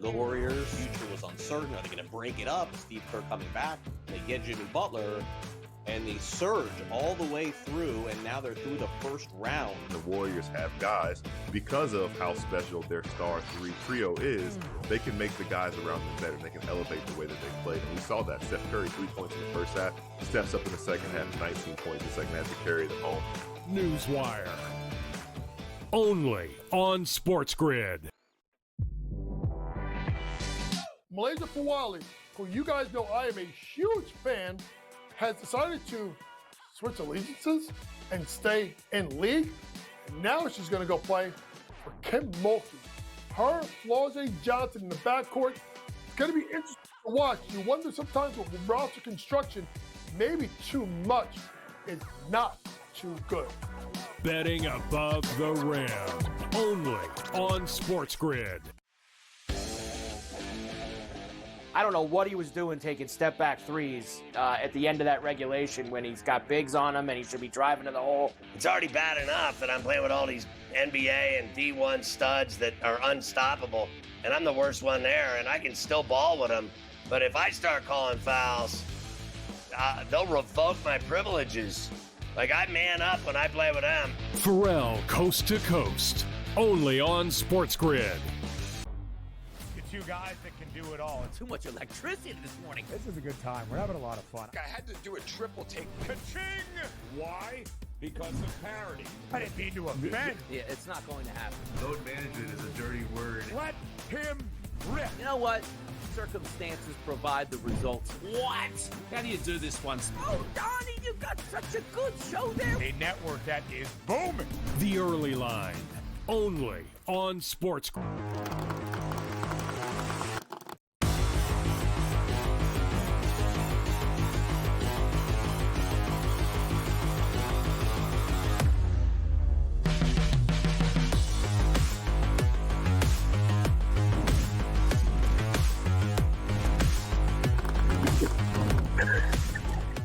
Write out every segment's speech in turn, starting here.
The Warriors' future was uncertain. Are they going to break it up? Steve Kerr coming back. They get Jimmy Butler, and they surge all the way through, and now they're through the first round. The Warriors have guys, because of how special their star trio is, they can make the guys around them better. They can elevate the way that they play. And we saw that. Steph Curry, 3 points in the first half, steps up in the second half, 19 points in the second half to carry them home. Newswire. Only on SportsGrid. Malaysia Fawali, who you guys know I am a huge fan, has decided to switch allegiances and stay in league. And now she's going to go play for Kim Mulkey. Her, Flau'jae Johnson in the backcourt. It's going to be interesting to watch. You wonder sometimes with roster construction, maybe too much is not too good. Betting above the rim. Only on SportsGrid. I don't know what he was doing taking step-back threes at the end of that regulation when he's got bigs on him and he should be driving to the hole. It's already bad enough that I'm playing with all these NBA and D1 studs that are unstoppable, and I'm the worst one there, and I can still ball with them. But if I start calling fouls, they'll revoke my privileges. Like, I man up when I play with them. Pharrell Coast to Coast. Only on SportsGrid. Two guys that can do it all. Too much electricity this morning. This is a good time. We're having a lot of fun. I had to do a triple take. Ka-ching! Why? Because of parity. I didn't mean to offend. Yeah, it's not going to happen. Load management is a dirty word. Let him rip. You know what? Circumstances provide the results. What? How do you do this once? Oh, Donnie, you got such a good show there. A network that is booming. The Early Line. Only on SportsGrid.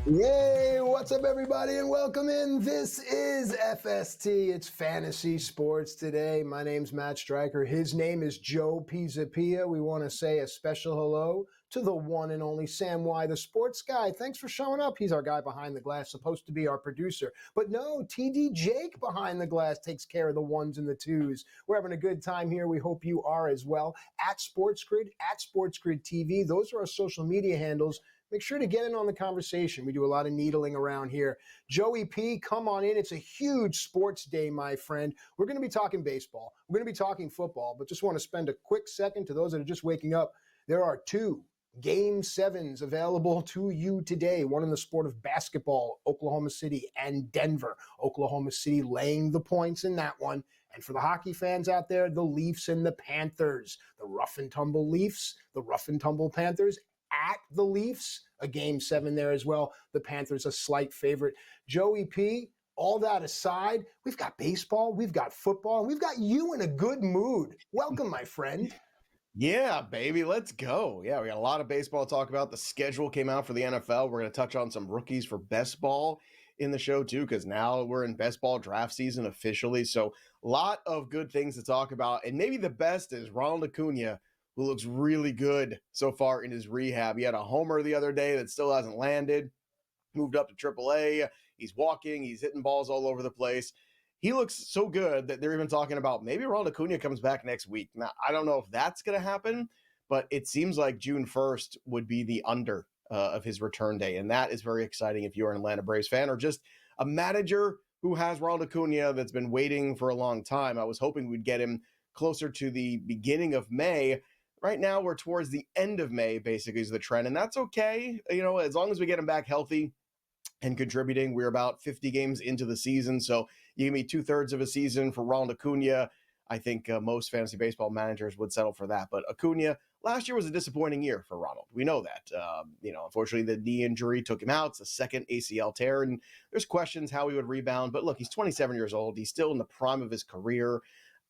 Yay! What's up, everybody, and welcome in. This is FST. It's Fantasy Sports today. My name's Matt Stryker. His name is Joe Pizzapia. We want to say a special hello to the one and only Sam Y, the sports guy. Thanks for showing up. He's our guy behind the glass, supposed to be our producer. But no, TD Jake behind the glass takes care of the ones and the twos. We're having a good time here. We hope you are as well. At SportsGrid, at SportsGrid TV. Those are our social media handles. Make sure to get in on the conversation. We do a lot of needling around here. Joey P, come on in. It's a huge sports day, my friend. We're going to be talking baseball. We're going to be talking football, but just want to spend a quick second to those that are just waking up. There are 2 Game 7s available to you today. One in the sport of basketball, Oklahoma City and Denver. Oklahoma City laying the points in that one. And for the hockey fans out there, the Leafs and the Panthers. The rough and tumble Leafs, the rough and tumble Panthers. At the Leafs, a Game 7 there as well. The Panthers a slight favorite. Joey P, all that aside, we've got baseball, we've got football, and we've got you in a good mood. Welcome, my friend. Yeah, baby, let's go. Yeah, we got a lot of baseball to talk about. The schedule came out for the NFL. We're going to touch on some rookies for best ball in the show, too, because now we're in best ball draft season officially. So a lot of good things to talk about. And maybe the best is Ronald Acuna, who looks really good so far in his rehab. He had a homer the other day that still hasn't landed, moved up to AAA. He's walking. He's hitting balls all over the place. He looks so good that they're even talking about maybe Ronald Acuna comes back next week. Now, I don't know if that's going to happen, but it seems like June 1st would be the under of his return day, and that is very exciting if you're an Atlanta Braves fan or just a manager who has Ronald Acuna that's been waiting for a long time. I was hoping we'd get him closer to the beginning of May. Right now, we're towards the end of May, basically, is the trend, and that's okay. You know, as long as we get him back healthy and contributing. We're about 50 games into the season, so you give me 2/3 of a season for Ronald Acuna. I think most fantasy baseball managers would settle for that. But Acuna, last year was a disappointing year for Ronald. We know that. Unfortunately, the knee injury took him out. It's a second ACL tear, and there's questions how he would rebound. But look, he's 27 years old. He's still in the prime of his career.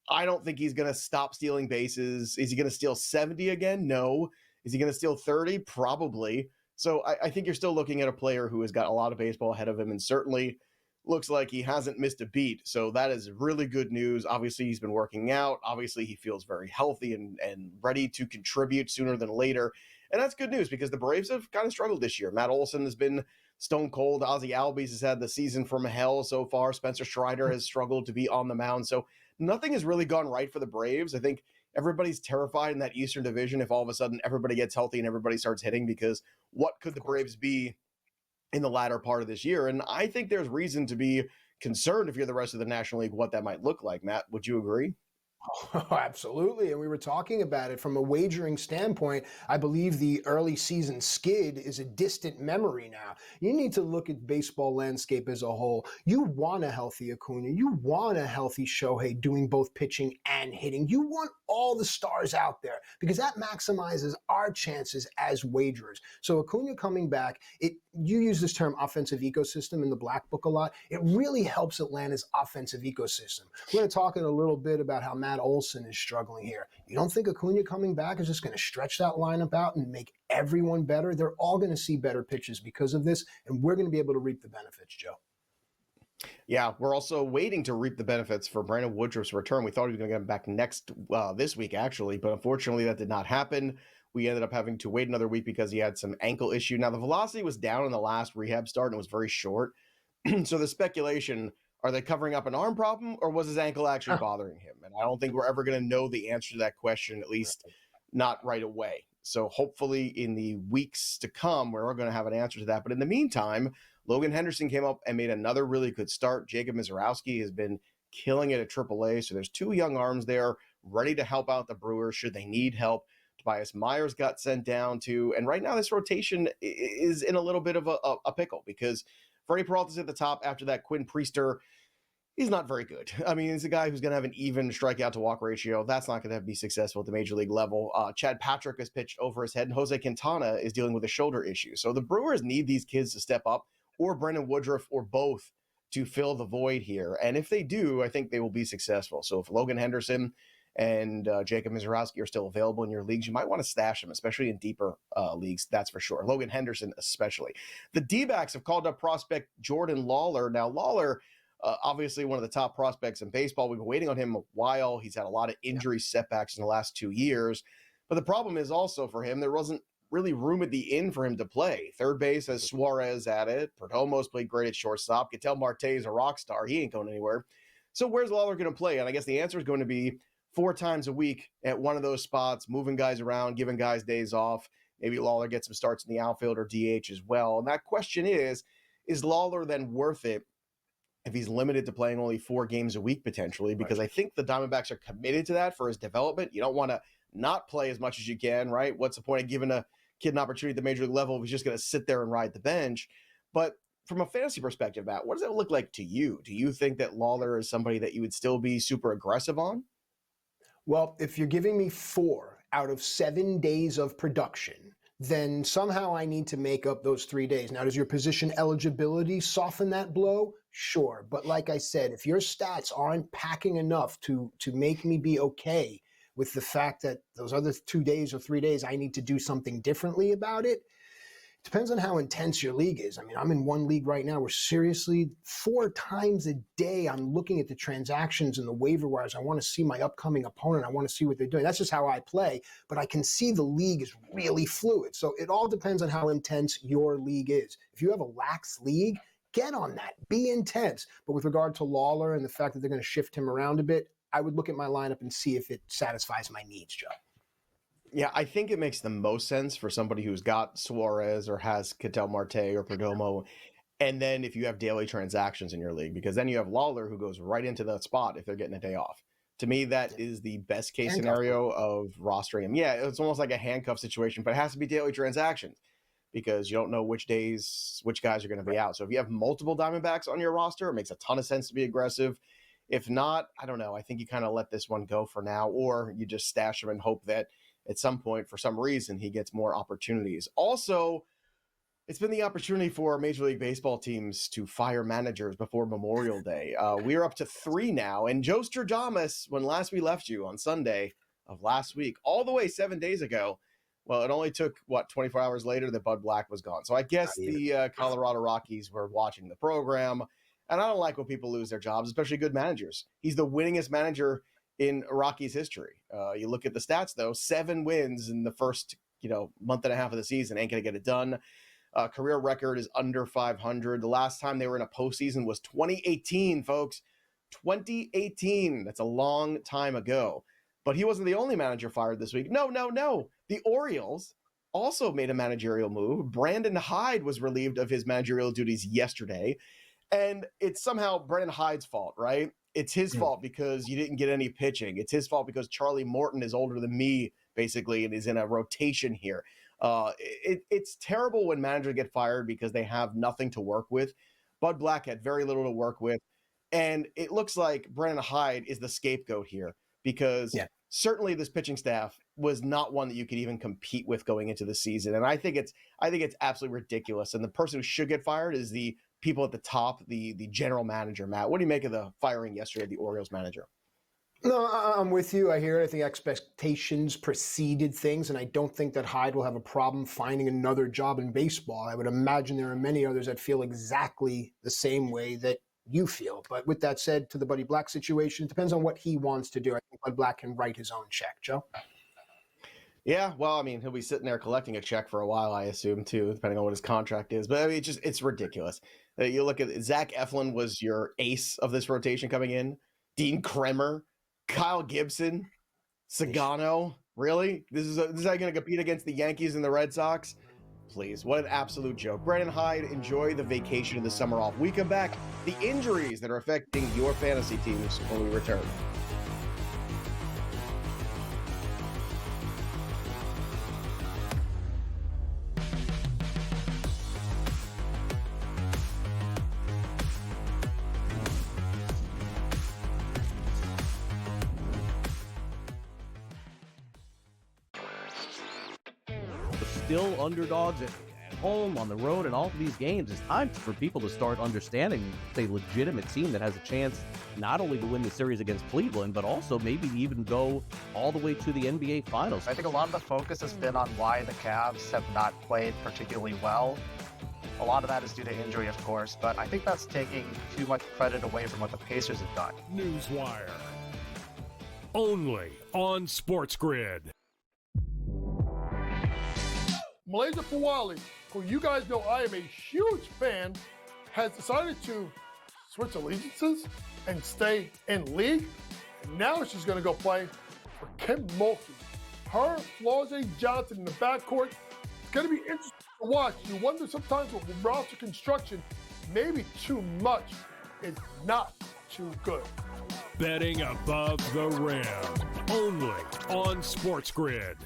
I don't think he's going to stop stealing bases. Is he going to steal 70 again? No. Is he going to steal 30? Probably. So I think you're still looking at a player who has got a lot of baseball ahead of him and certainly looks like he hasn't missed a beat. So that is really good news. Obviously, he's been working out. Obviously, he feels very healthy and ready to contribute sooner than later. And that's good news because the Braves have kind of struggled this year. Matt Olson has been stone cold. Ozzie Albies has had the season from hell so far. Spencer Strider has struggled to be on the mound. So nothing has really gone right for the Braves. I think everybody's terrified in that Eastern Division if all of a sudden everybody gets healthy and everybody starts hitting, because what could the Braves be in the latter part of this year? And I think there's reason to be concerned if you're the rest of the National League, what that might look like. Matt, would you agree? Oh, absolutely. And we were talking about it from a wagering standpoint. I believe the early season skid is a distant memory now. You need to look at baseball landscape as a whole. You want a healthy Acuna. You want a healthy Shohei doing both pitching and hitting. You want all the stars out there because that maximizes our chances as wagerers. So Acuna coming back, you use this term offensive ecosystem in the Black Book a lot. It really helps Atlanta's offensive ecosystem. We're going to talk in a little bit about how Matt Olson is struggling here. You don't think Acuna coming back is just going to stretch that lineup out and make everyone better? They're all going to see better pitches because of this, and we're going to be able to reap the benefits, Joe. Yeah, we're also waiting to reap the benefits for Brandon Woodruff's return. We thought he was going to get back this week, actually, but unfortunately that did not happen. We ended up having to wait another week because he had some ankle issue. Now, the velocity was down in the last rehab start and it was very short. So the speculation, are they covering up an arm problem or was his ankle actually bothering him? And I don't think we're ever going to know the answer to that question, at least not right away. So hopefully in the weeks to come, we're going to have an answer to that. But in the meantime, Logan Henderson came up and made another really good start. Jacob Mizorowski has been killing it at AAA. So there's two young arms there ready to help out the Brewers should they need help. Tobias Myers got sent down too. And right now this rotation is in a little bit of a pickle because Freddie Peralta's at the top after that. Quinn Priester, he's not very good. I mean, he's a guy who's going to have an even strikeout to walk ratio. That's not going to be successful at the major league level. Chad Patrick has pitched over his head, and Jose Quintana is dealing with a shoulder issue. So the Brewers need these kids to step up, or Brendan Woodruff, or both, to fill the void here. And if they do, I think they will be successful. So if Logan Henderson and Jacob Mizorowski are still available in your leagues, you might want to stash them, especially in deeper leagues, that's for sure. Logan Henderson especially. The D-backs have called up prospect Jordan Lawler. Now, Lawler, obviously one of the top prospects in baseball. We've been waiting on him a while. He's had a lot of injury setbacks in the last 2 years. But the problem is also for him, there wasn't really room at the inn for him to play. Third base has Suarez at it. Perdomo's played great at shortstop. Ketel Marte is a rock star. He ain't going anywhere. So where's Lawler going to play? And I guess the answer is going to be 4 times a week at one of those spots, moving guys around, giving guys days off. Maybe Lawler gets some starts in the outfield or DH as well. And that question is Lawler then worth it if he's limited to playing only 4 games a week potentially? Because I think the Diamondbacks are committed to that for his development. You don't want to not play as much as you can, right? What's the point of giving a kid an opportunity at the major league level if he's just going to sit there and ride the bench? But from a fantasy perspective, Matt, what does that look like to you? Do you think that Lawler is somebody that you would still be super aggressive on? Well, if you're giving me 4 out of 7 days of production, then somehow I need to make up those 3 days. Now, does your position eligibility soften that blow? Sure. But like I said, if your stats aren't packing enough to make me be okay with the fact that those other 2 days or 3 days I need to do something differently about it, depends on how intense your league is. I mean, I'm in one league right now where seriously 4 times a day I'm looking at the transactions and the waiver wires. I want to see my upcoming opponent. I want to see what they're doing. That's just how I play. But I can see the league is really fluid. So it all depends on how intense your league is. If you have a lax league, get on that. Be intense. But with regard to Lawler and the fact that they're going to shift him around a bit, I would look at my lineup and see if it satisfies my needs, Joe. Yeah, I think it makes the most sense for somebody who's got Suarez or has Ketel Marte or Perdomo. And then if you have daily transactions in your league, because then you have Lawler who goes right into that spot if they're getting a day off. To me, that is the best case scenario of rostering him. Yeah, it's almost like a handcuff situation, but it has to be daily transactions because you don't know which days, which guys are going to be out. So if you have multiple Diamondbacks on your roster, it makes a ton of sense to be aggressive. If not, I don't know. I think you kind of let this one go for now, or you just stash him and hope that at some point, for some reason, he gets more opportunities. Also, it's been the opportunity for Major League Baseball teams to fire managers before Memorial Day. We are up to 3 now. And Joe Stradamus, when last we left you on Sunday of last week, all the way 7 days ago, well, it only took, 24 hours later that Bud Black was gone. So I guess the Colorado Rockies were watching the program. And I don't like when people lose their jobs, especially good managers. He's the winningest manager in Rockies history. You look at the stats, though, 7 wins in the first, month and a half of the season. Ain't going to get it done. Career record is under 500. The last time they were in a postseason was 2018, folks. 2018. That's a long time ago. But he wasn't the only manager fired this week. No. The Orioles also made a managerial move. Brandon Hyde was relieved of his managerial duties yesterday. And it's somehow Brandon Hyde's fault, right? It's his fault because you didn't get any pitching. It's his fault because Charlie Morton is older than me, basically, and is in a rotation here. It's terrible when managers get fired because they have nothing to work with. Bud Black had very little to work with. And it looks like Brandon Hyde is the scapegoat here because certainly this pitching staff was not one that you could even compete with going into the season. And I think it's absolutely ridiculous. And the person who should get fired is the people at the top, the general manager. Matt, what do you make of the firing yesterday of the Orioles manager? No, I'm with you. I hear it. I think expectations preceded things, and I don't think that Hyde will have a problem finding another job in baseball. I would imagine there are many others that feel exactly the same way that you feel. But with that said, to the Buddy Black situation, it depends on what he wants to do. I think Bud Black can write his own check. Joe? Yeah, well, I mean, he'll be sitting there collecting a check for a while, I assume, too, depending on what his contract is. But I mean, it's ridiculous. You look at Zach Eflin was your ace of this rotation coming in. Dean Kremer, Kyle Gibson, Sagano. Really? This is how you're going to compete against the Yankees and the Red Sox? Please, what an absolute joke. Brandon Hyde, enjoy the vacation of the summer off. We come back, the injuries that are affecting your fantasy teams when we return. Still underdogs at home, on the road, and all of these games. It's time for people to start understanding a legitimate team that has a chance not only to win the series against Cleveland, but also maybe even go all the way to the NBA Finals. I think a lot of the focus has been on why the Cavs have not played particularly well. A lot of that is due to injury, of course, but I think that's taking too much credit away from what the Pacers have done. Newswire. Only on SportsGrid. Malaysia Fawali, who you guys know I am a huge fan, has decided to switch allegiances and stay in league. And now she's going to go play for Kim Mulkey. Her, Flau'jae Johnson in the backcourt. It's going to be interesting to watch. You wonder sometimes with roster construction, maybe too much is not too good. Betting above the rim. Only on SportsGrid.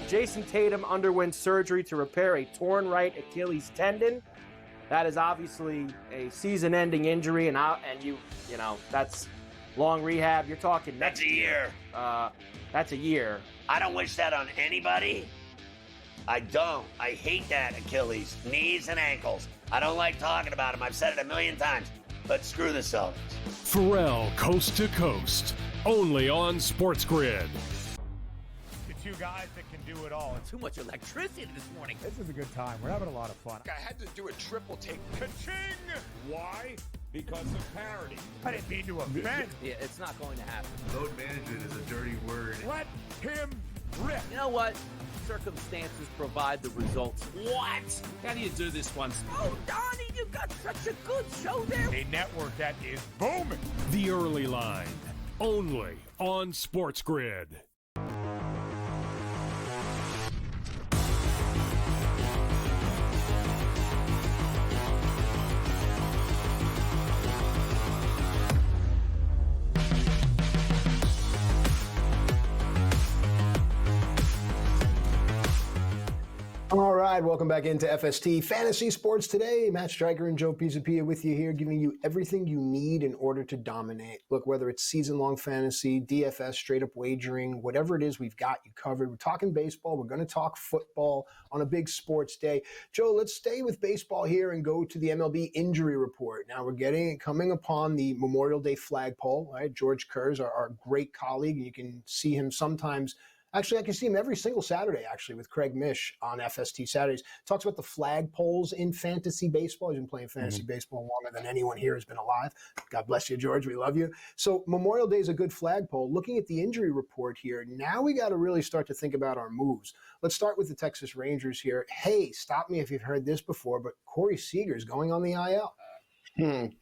Jason Tatum underwent surgery to repair a torn right Achilles tendon. That is obviously a season-ending injury, and that's long rehab. You're talking that's a year. That's a year. I don't wish that on anybody. I don't. I hate that Achilles, knees and ankles. I don't like talking about them. I've said it a million times. But screw the Celtics. Pharrell, Coast to Coast. Only on SportsGrid. The two guys that can do it all. Too much electricity this morning. This is a good time. We're having a lot of fun. I had to do a triple take. Ka-ching! Why? Because of parity. I didn't mean to offend. Yeah, it's not going to happen. Load management is a dirty word. Let him rip. You know what? Circumstances provide the results. What? How do you do this one? Oh, Donnie, you got such a good show there. A network that is booming. The Early Line. Only on SportsGrid. All right, welcome back into FST Fantasy Sports Today. Matt Stryker and Joe Pisapia with you here, giving you everything you need in order to dominate. Look, whether it's season-long fantasy, DFS, straight-up wagering, whatever it is, we've got you covered. We're talking baseball. We're going to talk football on a big sports day. Joe, let's stay with baseball here and go to the MLB injury report. Now, we're coming upon the Memorial Day flagpole, right? George Kurz, our great colleague. You can see him sometimes Actually, I can see him every single Saturday, actually, with Craig Mish on FST Saturdays. Talks about the flag poles in fantasy baseball. He's been playing fantasy baseball longer than anyone here has been alive. God bless you, George. We love you. So Memorial Day is a good flagpole. Looking at the injury report here, now we got to really start to think about our moves. Let's start with the Texas Rangers here. Hey, stop me if you've heard this before, but Corey Seager is going on the IL.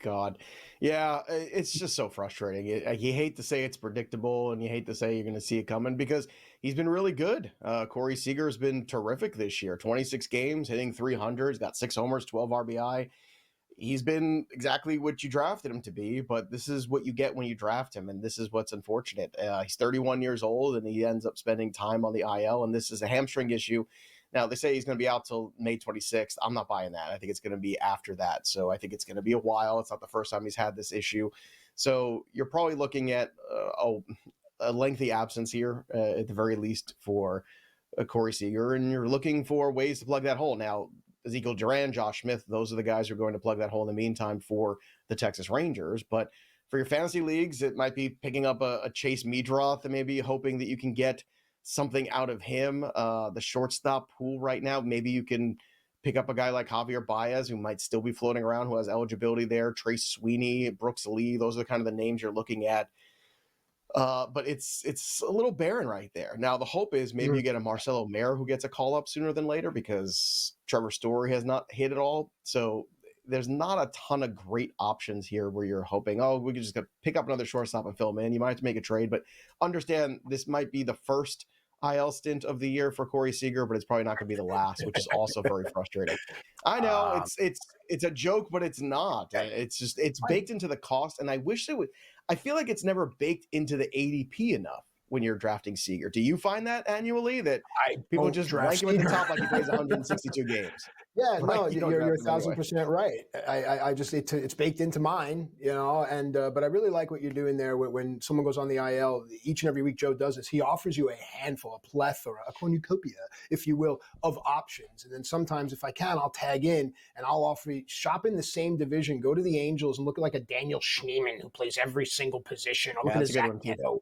God. Yeah, it's just so frustrating. You hate to say it's predictable and you hate to say you're going to see it coming because he's been really good. Corey Seager has been terrific this year. 26 games, hitting 300. He's got 6 homers, 12 RBI. He's been exactly what you drafted him to be, but this is what you get when you draft him, and this is what's unfortunate. He's 31 years old, and he ends up spending time on the IL, and this is a hamstring issue. Now, they say he's going to be out till May 26th. I'm not buying that. I think it's going to be after that. So I think it's going to be a while. It's not the first time he's had this issue. So you're probably looking at a lengthy absence here, at the very least, for Corey Seager. And you're looking for ways to plug that hole. Now, Ezekiel Duran, Josh Smith, those are the guys who are going to plug that hole in the meantime for the Texas Rangers. But for your fantasy leagues, it might be picking up a Chase Meadroth and maybe hoping that you can get something out of him. The shortstop pool right now, maybe you can pick up a guy like Javier Baez, who might still be floating around, who has eligibility there. Trace Sweeney, Brooks Lee, those are the kind of the names you're looking at. But it's a little barren right there. Now, the hope is maybe you get a Marcelo Mayer who gets a call up sooner than later because Trevor Story has not hit at all. So there's not a ton of great options here where you're hoping, we can just pick up another shortstop and fill him in. You might have to make a trade, but understand this might be the first IL stint of the year for Corey Seager, but it's probably not going to be the last, which is also very frustrating. I know it's a joke, but it's not. It's baked into the cost, and I wish it would. I feel like it's never baked into the ADP enough when you're drafting Seager. Do you find that annually that people just rank him at the top like he plays 162 games? Yeah, Right? no, You you're 1,000% right. I just it's baked into mine, and but I really like what you're doing there. When someone goes on the IL, each and every week Joe does this. He offers you a handful, a plethora, a cornucopia, if you will, of options. And then sometimes, if I can, I'll tag in and I'll offer you shop in the same division. Go to the Angels and look at like a Daniel Schneemann who plays every single position. Or look at Zach Neto.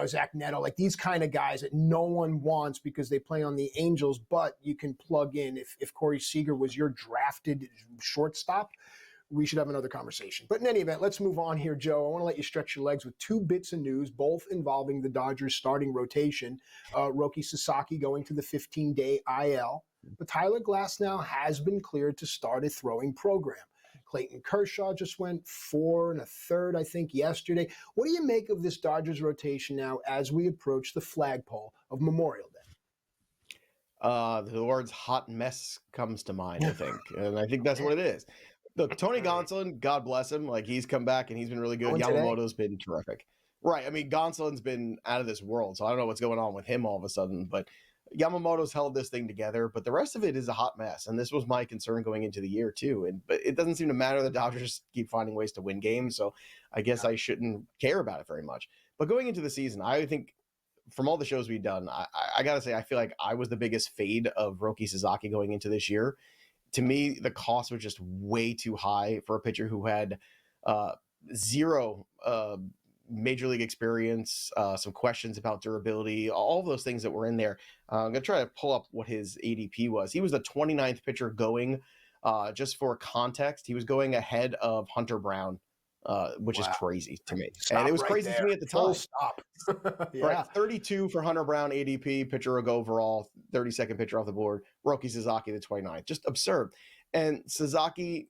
Zach Neto, like these kind of guys that no one wants because they play on the Angels, but you can plug in. If Corey Seager was your drafted shortstop, we should have another conversation. But in any event, let's move on here, Joe. I want to let you stretch your legs with 2 bits of news, both involving the Dodgers starting rotation. Roki Sasaki going to the 15-day IL, but Tyler Glasnow has been cleared to start a throwing program. Clayton Kershaw just went 4 1/3, I think, yesterday. What do you make of this Dodgers rotation now as we approach the flagpole of Memorial Day? The words hot mess comes to mind, I think. And I think that's what it is. Look, Tony Gonsolin, God bless him. Like, he's come back and he's been really good. Yamamoto's been terrific. Right. I mean, Gonsolin's been out of this world, so I don't know what's going on with him all of a sudden. But Yamamoto's held this thing together, but the rest of it is a hot mess. And this was my concern going into the year, too. But it doesn't seem to matter. The Dodgers keep finding ways to win games, so I guess I shouldn't care about it very much. But going into the season, I think from all the shows we've done, I got to say, I feel like I was the biggest fade of Roki Sasaki going into this year. To me, the cost was just way too high for a pitcher who had zero major league experience, some questions about durability, all of those things that were in there. I'm going to try to pull up what his ADP was. He was the 29th pitcher going, just for context. He was going ahead of Hunter Brown, which is crazy to me. And it was crazy to me at the time. Full stop. Yeah. Right, 32 for Hunter Brown ADP, pitcher go overall, 32nd pitcher off the board. Roki Sasaki, the 29th. Just absurd. And Sasaki,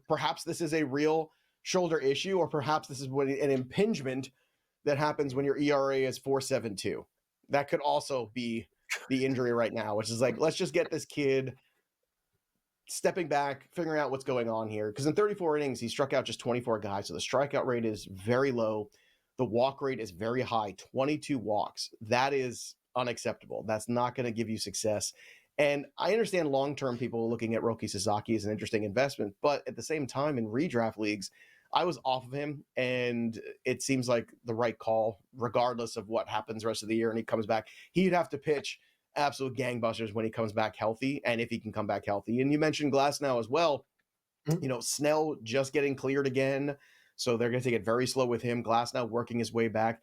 perhaps this is a real shoulder issue, or perhaps this is an impingement that happens when your ERA is 4.72. That could also be the injury right now, which is like, let's just get this kid stepping back, figuring out what's going on here. Because in 34 innings, he struck out just 24 guys. So the strikeout rate is very low. The walk rate is very high, 22 walks. That is unacceptable. That's not going to give you success. And I understand long-term people looking at Roki Sasaki as an interesting investment, but at the same time in redraft leagues, I was off of him, and it seems like the right call, regardless of what happens the rest of the year and he comes back. He'd have to pitch absolute gangbusters when he comes back healthy, and if he can come back healthy. And you mentioned Glasnow as well. Snell just getting cleared again, so they're going to take it very slow with him. Glasnow working his way back.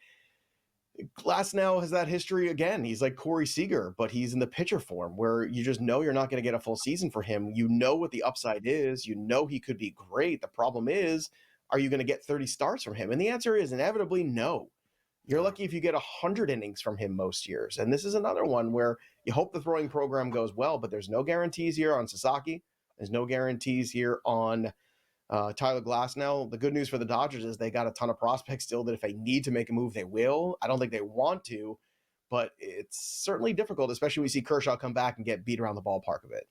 Glasnow has that history again. He's like Corey Seager, but he's in the pitcher form where you just know you're not going to get a full season for him. You know what the upside is. You know he could be great. The problem is, are you going to get 30 starts from him? And the answer is inevitably no. You're lucky if you get 100 innings from him most years. And this is another one where you hope the throwing program goes well, but there's no guarantees here on Sasaki. There's no guarantees here on Tyler Glasnow. The good news for the Dodgers is they got a ton of prospects still that if they need to make a move, they will. I don't think they want to, but it's certainly difficult, especially when we see Kershaw come back and get beat around the ballpark a bit.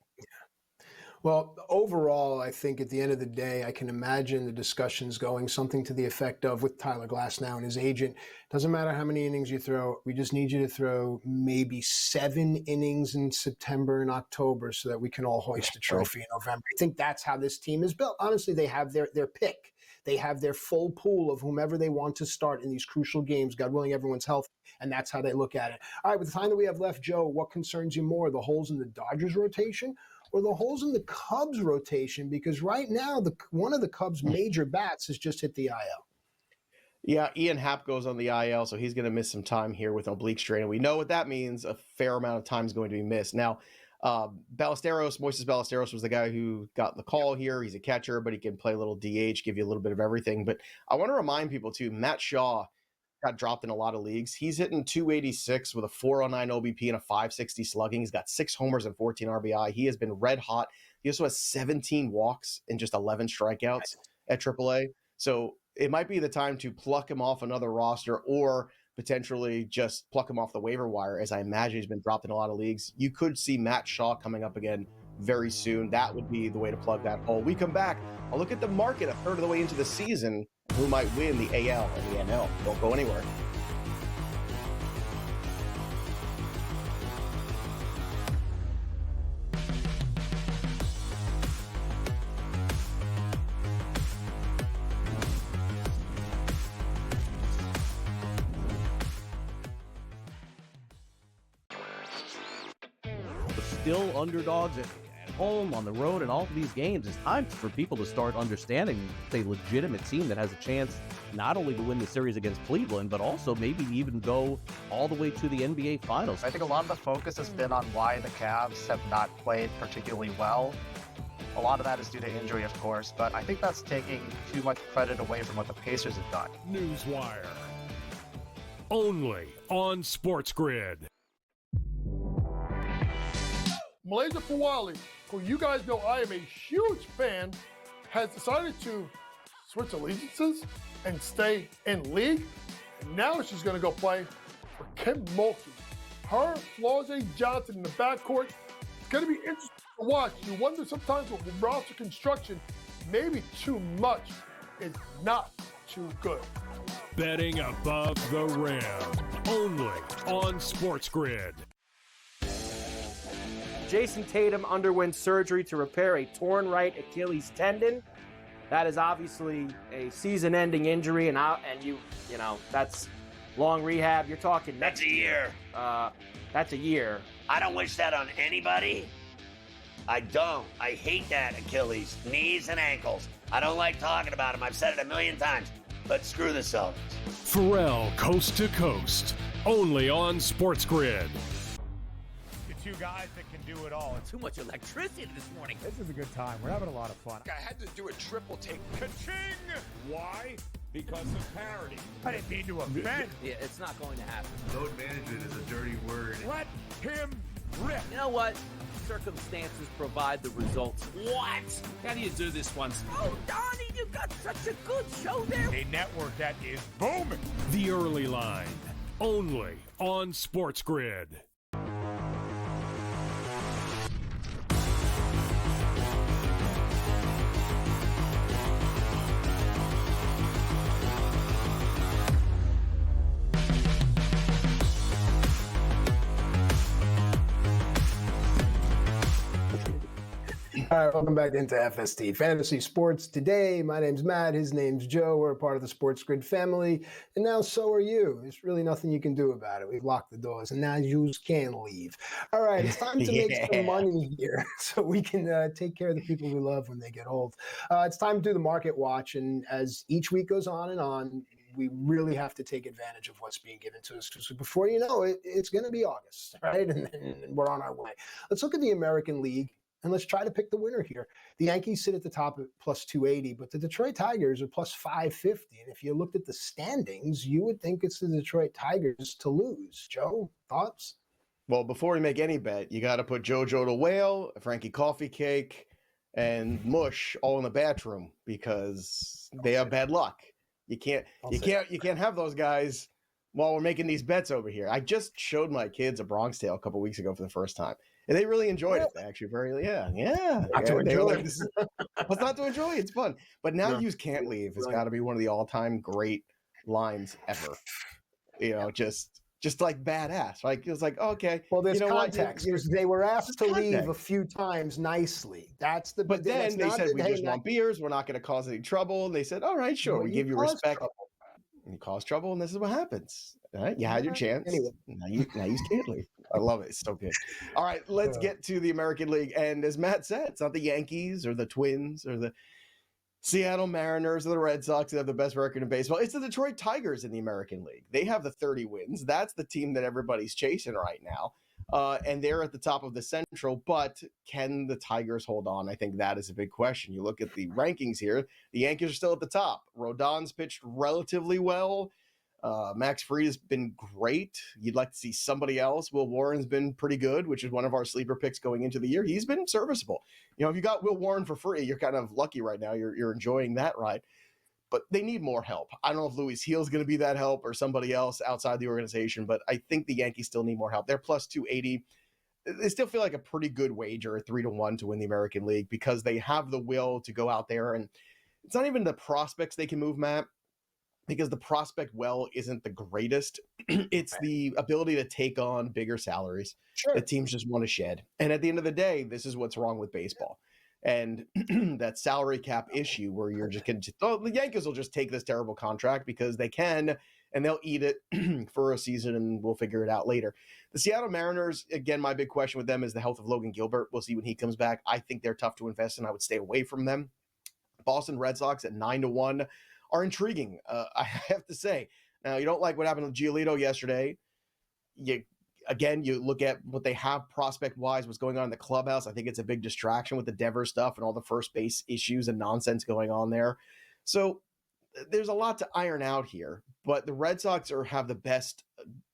Well, overall, I think at the end of the day, I can imagine the discussions going something to the effect of, with Tyler Glasnow and his agent, doesn't matter how many innings you throw, we just need you to throw maybe 7 innings in September and October so that we can all hoist a trophy in November. I think that's how this team is built. Honestly, they have their pick. They have their full pool of whomever they want to start in these crucial games. God willing, everyone's healthy, and that's how they look at it. All right, with the time that we have left, Joe, what concerns you more, the holes in the Dodgers rotation or the holes in the Cubs rotation? Because right now, one of the Cubs' major bats has just hit the IL. Yeah, Ian Happ goes on the IL, so he's going to miss some time here with an oblique strain. And we know what that means. A fair amount of time is going to be missed. Now, Moises Ballesteros was the guy who got the call here. He's a catcher, but he can play a little DH, give you a little bit of everything. But I want to remind people, too, Matt Shaw got dropped in a lot of leagues. He's hitting 286 with a 409 OBP and a 560 slugging. He's got 6 homers and 14 RBI. He has been red hot. He also has 17 walks and just 11 strikeouts at AAA. So it might be the time to pluck him off another roster or potentially just pluck him off the waiver wire, as I imagine he's been dropped in a lot of leagues. You could see Matt Shaw coming up again very soon. That would be the way to plug that hole. We come back. I'll look at the market a third of the way into the season. Who might win the AL and the NL? Don't go anywhere. Still underdogs at home, on the road, and all of these games. It's time for people to start understanding it's a legitimate team that has a chance not only to win the series against Cleveland, but also maybe even go all the way to the NBA Finals. I think a lot of the focus has been on why the Cavs have not played particularly well. A lot of that is due to injury, of course, but I think that's taking too much credit away from what the Pacers have done. Newswire. Only on SportsGrid. Malaysia Fawali, who you guys know I am a huge fan, has decided to switch allegiances and stay in league. And now she's going to go play for Kim Mulkey. Her, Flauze Johnson in the backcourt. It's going to be interesting to watch. You wonder sometimes with roster construction, maybe too much is not too good. Betting above the rim. Only on SportsGrid. Jason Tatum underwent surgery to repair a torn right Achilles tendon. That is obviously a season-ending injury, and you know that's long rehab. You're talking that's a year. That's a year. I don't wish that on anybody. I don't. I hate that Achilles, knees and ankles. I don't like talking about them. I've said it a million times. But screw the Celtics. Pharrell, Coast to Coast. Only on SportsGrid. Two guys that can do it all. Too much electricity this morning. This is a good time. We're having a lot of fun. I had to do a triple take. Ka-ching! Why? Because of parity. I didn't mean to offend. Yeah, it's not going to happen. Load management is a dirty word. Let him rip. You know what? Circumstances provide the results. What? How do you do this one? Oh, Donnie, you got such a good show there. A network that is booming. The Early Line. Only on SportsGrid. All right, welcome back into FST Fantasy Sports. Today, my name's Matt, his name's Joe. We're a part of the SportsGrid family, and now so are you. There's really nothing you can do about it. We've locked the doors, and now you can leave. All right, it's time to make some money here so we can take care of the people we love when they get old. It's time to do the market watch, and as each week goes on and on, we really have to take advantage of what's being given to us, because before you know it, it's going to be August, right? And we're on our way. Let's look at the American League and let's try to pick the winner here. The Yankees sit at the top at plus 280, but the Detroit Tigers are plus 550. And if you looked at the standings, you would think it's the Detroit Tigers to lose. Joe, thoughts? Well, before we make any bet, you got to put JoJo the Whale, Frankie Coffee Cake, and Mush all in the bathroom because they have bad luck. You can't have those guys while we're making these bets over here. I just showed my kids a Bronx Tale a couple weeks ago for the first time, and they really enjoyed it. They actually Not to enjoy. What's not to enjoy? It's fun. But now use Can't Leave has got to be one of the all-time great lines ever. Just like badass. Like it's like, okay. Well, there's context. They were asked to leave a few times nicely. But then they said, we just want beers. We're not going to cause any trouble. And they said, all right, sure. We give you respect. And you cause trouble, and this is what happens. All right, you had your chance. Anyway. Now you can't leave. I love it. It's so good. All right, let's get to the American League. And as Matt said, it's not the Yankees or the Twins or the Seattle Mariners or the Red Sox that have the best record in baseball. It's the Detroit Tigers in the American League. They have the 30 wins. That's the team that everybody's chasing right now. And they're at the top of the Central, but can the Tigers hold on? I think that is a big question. You look at the rankings here. The Yankees are still at the top. Rodon's pitched relatively well. Max Fried has been great. You'd like to see somebody else. Will Warren's been pretty good, which is one of our sleeper picks going into the year. He's been serviceable. If you got Will Warren for free, you're kind of lucky right now. You're enjoying that ride. But they need more help. I don't know if Luis Gil's going to be that help or somebody else outside the organization, but I think the Yankees still need more help. They're plus 280. They still feel like a pretty good wager at 3-1 to win the American League because they have the will to go out there. And it's not even the prospects they can move, Matt, because the prospect well isn't the greatest. It's the ability to take on bigger salaries that teams just want to shed. And at the end of the day, this is what's wrong with baseball. And that salary cap issue where you're just going to, the Yankees will just take this terrible contract because they can, and they'll eat it for a season, and we'll figure it out later. The Seattle Mariners, again, my big question with them is the health of Logan Gilbert. We'll see when he comes back. I think they're tough to invest in. I would stay away from them. Boston Red Sox at 9-1 are intriguing, I have to say. Now, you don't like what happened with Giolito yesterday. You look at what they have prospect-wise, what's going on in the clubhouse. I think it's a big distraction with the Devers stuff and all the first base issues and nonsense going on there. So there's a lot to iron out here. But the Red Sox have the best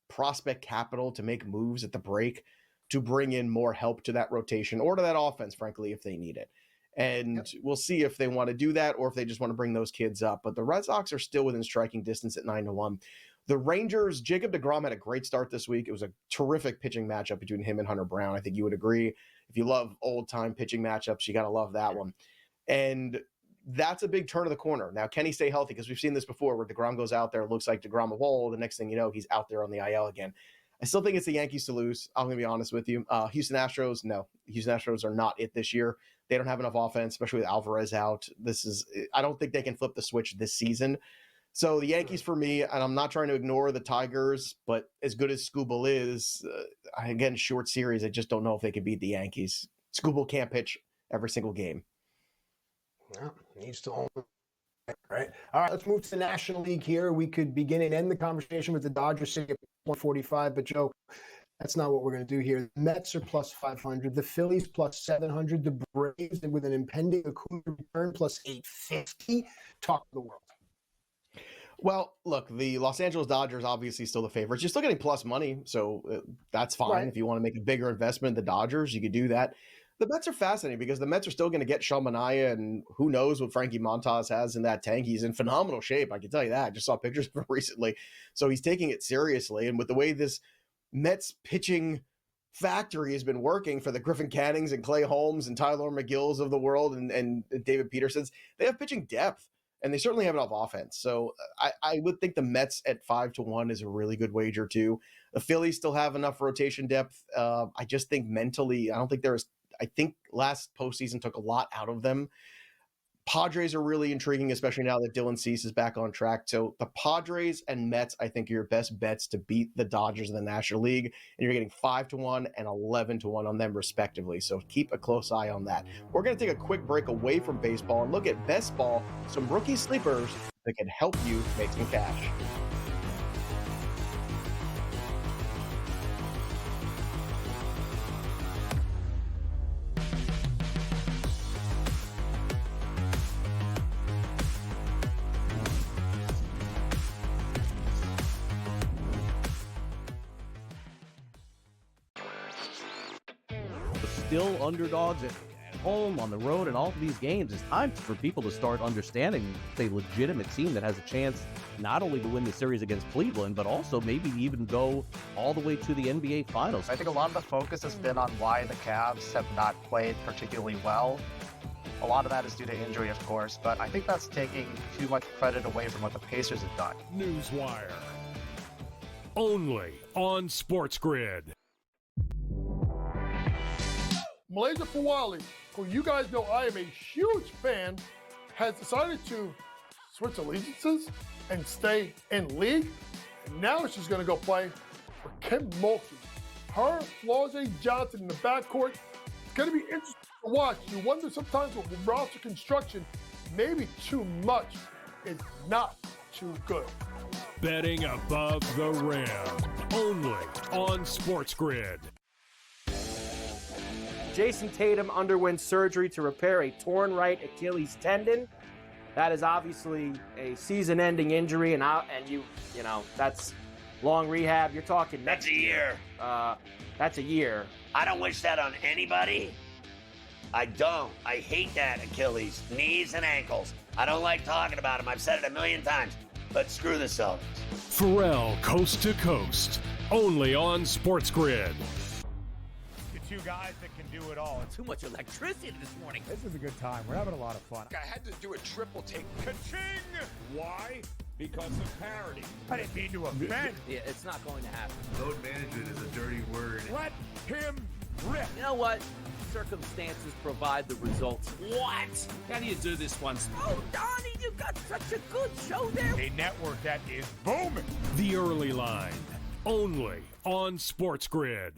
prospect capital to make moves at the break to bring in more help to that rotation or to that offense, frankly, if they need it. And we'll see if they want to do that or if they just want to bring those kids up. But the Red Sox are still within striking distance at 9-1. The Rangers, Jacob deGrom had a great start this week. It was a terrific pitching matchup between him and Hunter Brown. I think you would agree. If you love old-time pitching matchups, you got to love that one. And that's a big turn of the corner. Now, can he stay healthy? Because we've seen this before where deGrom goes out there, looks like deGrom of old. The next thing you know, he's out there on the IL again. I still think it's the Yankees to lose. I'm going to be honest with you. Houston Astros, no. Houston Astros are not it this year. They don't have enough offense, especially with Alvarez out. I don't think they can flip the switch this season. So the Yankees for me, and I'm not trying to ignore the Tigers, but as good as Skubal is, again, short series, I just don't know if they can beat the Yankees. Skubal can't pitch every single game. Well, needs to own. Right. All right, let's move to the National League here. We could begin and end the conversation with the Dodgers sitting at 145, but Joe, that's not what we're going to do here. The Mets are plus 500, the Phillies plus 700, the Braves with an impending Acuna return plus 850. Talk to the world. Well, look, the Los Angeles Dodgers obviously still the favorites. You're still getting plus money, so that's fine. Right. If you want to make a bigger investment in the Dodgers, you could do that. The Mets are fascinating because the Mets are still going to get Sean Manaea, and who knows what Frankie Montas has in that tank. He's in phenomenal shape, I can tell you that. I just saw pictures of him recently. So he's taking it seriously. And with the way this Mets pitching factory has been working for the Griffin Cannings and Clay Holmes and Tyler McGills of the world and David Petersons, they have pitching depth. And they certainly have enough offense. So I would think the Mets at 5-1 is a really good wager too. The Phillies still have enough rotation depth. I just think mentally, I think last postseason took a lot out of them. Padres are really intriguing, especially now that Dylan Cease is back on track. So the Padres and Mets, I think, are your best bets to beat the Dodgers in the National League. And you're getting 5-1 and 11-1 on them, respectively. So keep a close eye on that. We're going to take a quick break away from baseball and look at best ball, some rookie sleepers that can help you make some cash. Still underdogs at home, on the road, and all of these games. It's time for people to start understanding a legitimate team that has a chance not only to win the series against Cleveland, but also maybe even go all the way to the NBA Finals. I think a lot of the focus has been on why the Cavs have not played particularly well. A lot of that is due to injury, of course, but I think that's taking too much credit away from what the Pacers have done. Newswire. Only on SportsGrid. Malaysia Fawali, who you guys know I am a huge fan, has decided to switch allegiances and stay in league. And now she's going to go play for Kim Mulkey. Her, Flau'jae Johnson in the backcourt. It's going to be interesting to watch. You wonder sometimes with roster construction, maybe too much is not too good. Betting above the rim. Only on SportsGrid. Jason Tatum underwent surgery to repair a torn right Achilles tendon. That is obviously a season-ending injury, and you know that's long rehab. You're talking That's a year. That's a year. I don't wish that on anybody. I don't. I hate that Achilles, knees and ankles. I don't like talking about them. I've said it a million times. But screw the Celtics. Pharrell Coast to Coast. Only on SportsGrid. The two guys that can do it all. Too much electricity this morning. This is a good time. We're having a lot of fun. I had to do a triple take. Ka-ching! Why? Because of parity. I didn't mean to offend. Yeah, it's not going to happen. Load management is a dirty word. Let him rip. You know what? Circumstances provide the results. What? How do you do this one? Oh, Donnie, you got such a good show there. A network that is booming. The Early Line. Only on SportsGrid.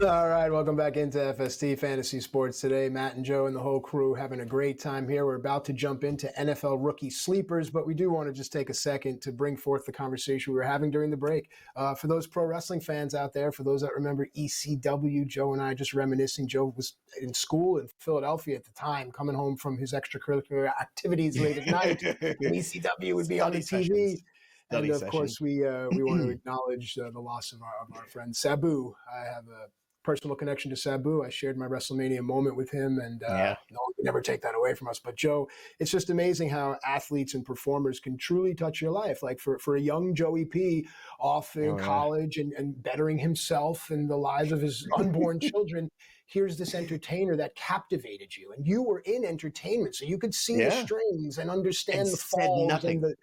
All right, welcome back into FST Fantasy Sports today. Matt and Joe and the whole crew having a great time here. We're about to jump into NFL rookie sleepers, but we do want to just take a second to bring forth the conversation we were having during the break. For those pro wrestling fans out there, for those that remember ECW, Joe and I just reminiscing. Joe was in school in Philadelphia at the time, coming home from his extracurricular activities late at night. ECW would be on the TV. And of course, we want to acknowledge the loss of our friend Sabu. I have a personal connection to Sabu. I shared my WrestleMania moment with him, and no one can never take that away from us. But Joe, it's just amazing how athletes and performers can truly touch your life. Like for a young Joey P off in college and bettering himself and the lives of his unborn children, here's this entertainer that captivated you. And you were in entertainment, so you could see the strings and understand the falls and the...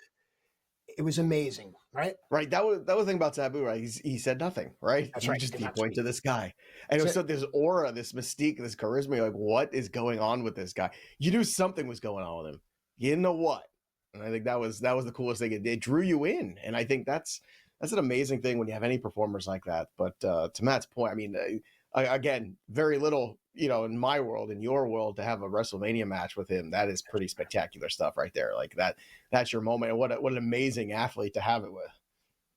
It was amazing, right? Right. That was the thing about Sabu, right? He said nothing, right? That's right. He pointed to this guy. And it was so this aura, this mystique, this charisma. You're like, what is going on with this guy? You knew something was going on with him. You didn't know what. And I think that was the coolest thing. It drew you in. And I think that's an amazing thing when you have any performers like that. But to Matt's point, I mean, again, very little, in my world, in your world, to have a WrestleMania match with him, that is pretty spectacular stuff right there. Like that's your moment. And what an amazing athlete to have it with.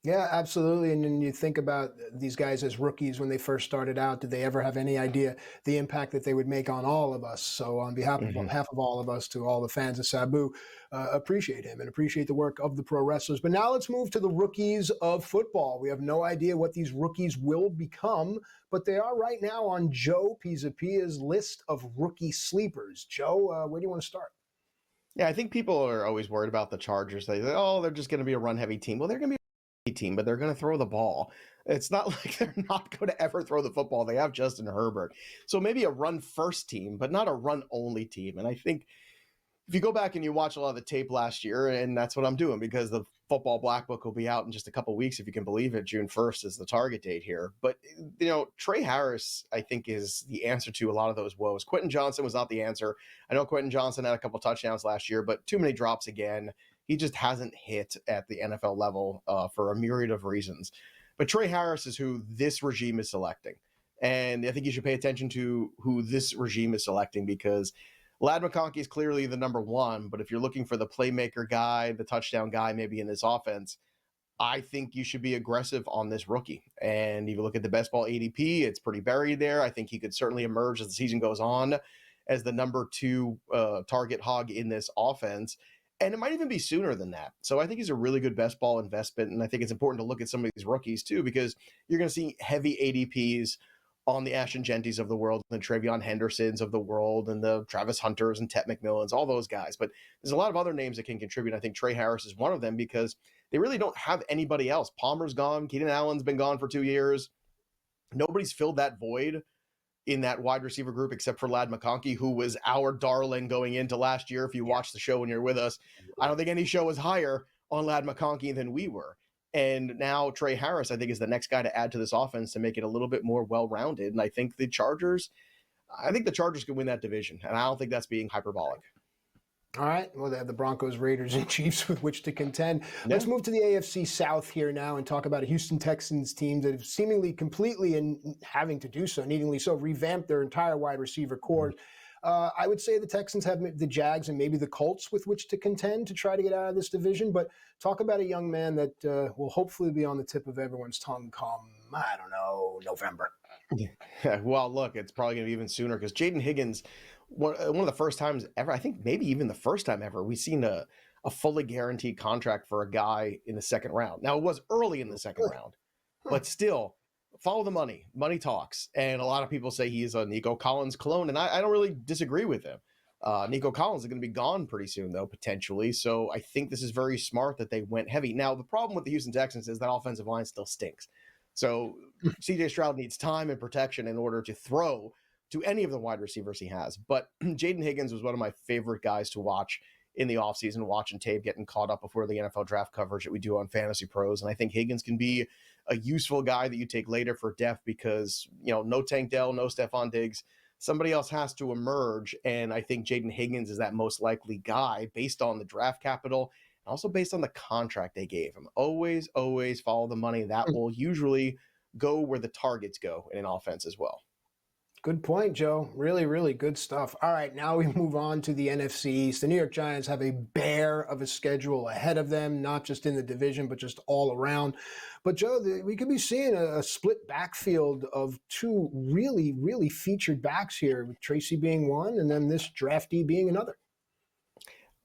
Yeah, absolutely. And then you think about these guys as rookies when they first started out. Did they ever have any idea the impact that they would make on all of us? So on behalf of all of us, to all the fans of Sabu, appreciate him and appreciate the work of the pro wrestlers. But now let's move to the rookies of football. We have no idea what these rookies will become, but they are right now on Joe Pisapia's list of rookie sleepers. Joe, where do you want to start? Yeah, I think people are always worried about the Chargers. They say, they're just going to be a run-heavy team. Well, they're going to be team, but they're going to throw the ball. It's not like they're not going to ever throw the football. They have Justin Herbert. So maybe a run first team, but not a run only team. And I think if you go back and you watch a lot of the tape last year, and that's what I'm doing, because the football black book will be out in just a couple weeks, if you can believe it. June 1st is the target date here. But, Trey Harris, I think, is the answer to a lot of those woes. Quentin Johnson was not the answer. I know Quentin Johnson had a couple touchdowns last year, but too many drops again. He just hasn't hit at the NFL level for a myriad of reasons. But Trey Harris is who this regime is selecting. And I think you should pay attention to who this regime is selecting, because Ladd McConkey is clearly the number one. But if you're looking for the playmaker guy, the touchdown guy maybe in this offense, I think you should be aggressive on this rookie. And if you look at the best ball ADP, it's pretty buried there. I think he could certainly emerge as the season goes on as the number 2 target hog in this offense. And it might even be sooner than that. So I think he's a really good best ball investment. And I think it's important to look at some of these rookies too, because you're going to see heavy ADPs on the Ashton Genties of the world, and the Travion Hendersons of the world, and the Travis Hunters and Tet McMillans, all those guys. But there's a lot of other names that can contribute. I think Trey Harris is one of them, because they really don't have anybody else. Palmer's gone. Keenan Allen's been gone for 2 years. Nobody's filled that void in that wide receiver group except for Ladd McConkey, who was our darling going into last year. If you watched the show when you're with us, I don't think any show was higher on Ladd McConkey than we were. And now Trey Harris, I think, is the next guy to add to this offense to make it a little bit more well-rounded. And I think the Chargers can win that division. And I don't think that's being hyperbolic. All right. Well, they have the Broncos, Raiders, and Chiefs with which to contend. Yeah. Let's move to the AFC South here now and talk about a Houston Texans team that have seemingly completely, and having to do so, needingly so, revamped their entire wide receiver core. I would say the Texans have the Jags and maybe the Colts with which to contend to try to get out of this division. But talk about a young man that will hopefully be on the tip of everyone's tongue come, I don't know, November. Yeah, well, look, it's probably going to be even sooner, because Jaden Higgins, one of the first times ever, I think maybe even the first time ever, we've seen a fully guaranteed contract for a guy in the second round. Now, it was early in the second round, but still, follow the money. Money talks. And a lot of people say he's a Nico Collins clone, and I don't really disagree with him. Nico Collins is going to be gone pretty soon, though, potentially. So I think this is very smart that they went heavy. Now, the problem with the Houston Texans is that offensive line still stinks. So C.J. Stroud needs time and protection in order to throw to any of the wide receivers he has. But Jaden Higgins was one of my favorite guys to watch in the offseason, watching tape, getting caught up before the NFL draft coverage that we do on Fantasy Pros. And I think Higgins can be a useful guy that you take later for depth, because, no Tank Dell, no Stephon Diggs. Somebody else has to emerge. And I think Jaden Higgins is that most likely guy based on the draft capital and also based on the contract they gave him. Always, always follow the money. That will usually go where the targets go in an offense as well. Good point, Joe. Really, really good stuff. All right, now we move on to the NFC East. The New York Giants have a bear of a schedule ahead of them, not just in the division, but just all around. But, Joe, we could be seeing a split backfield of two really, really featured backs here, with Tracy being one and then this draftee being another.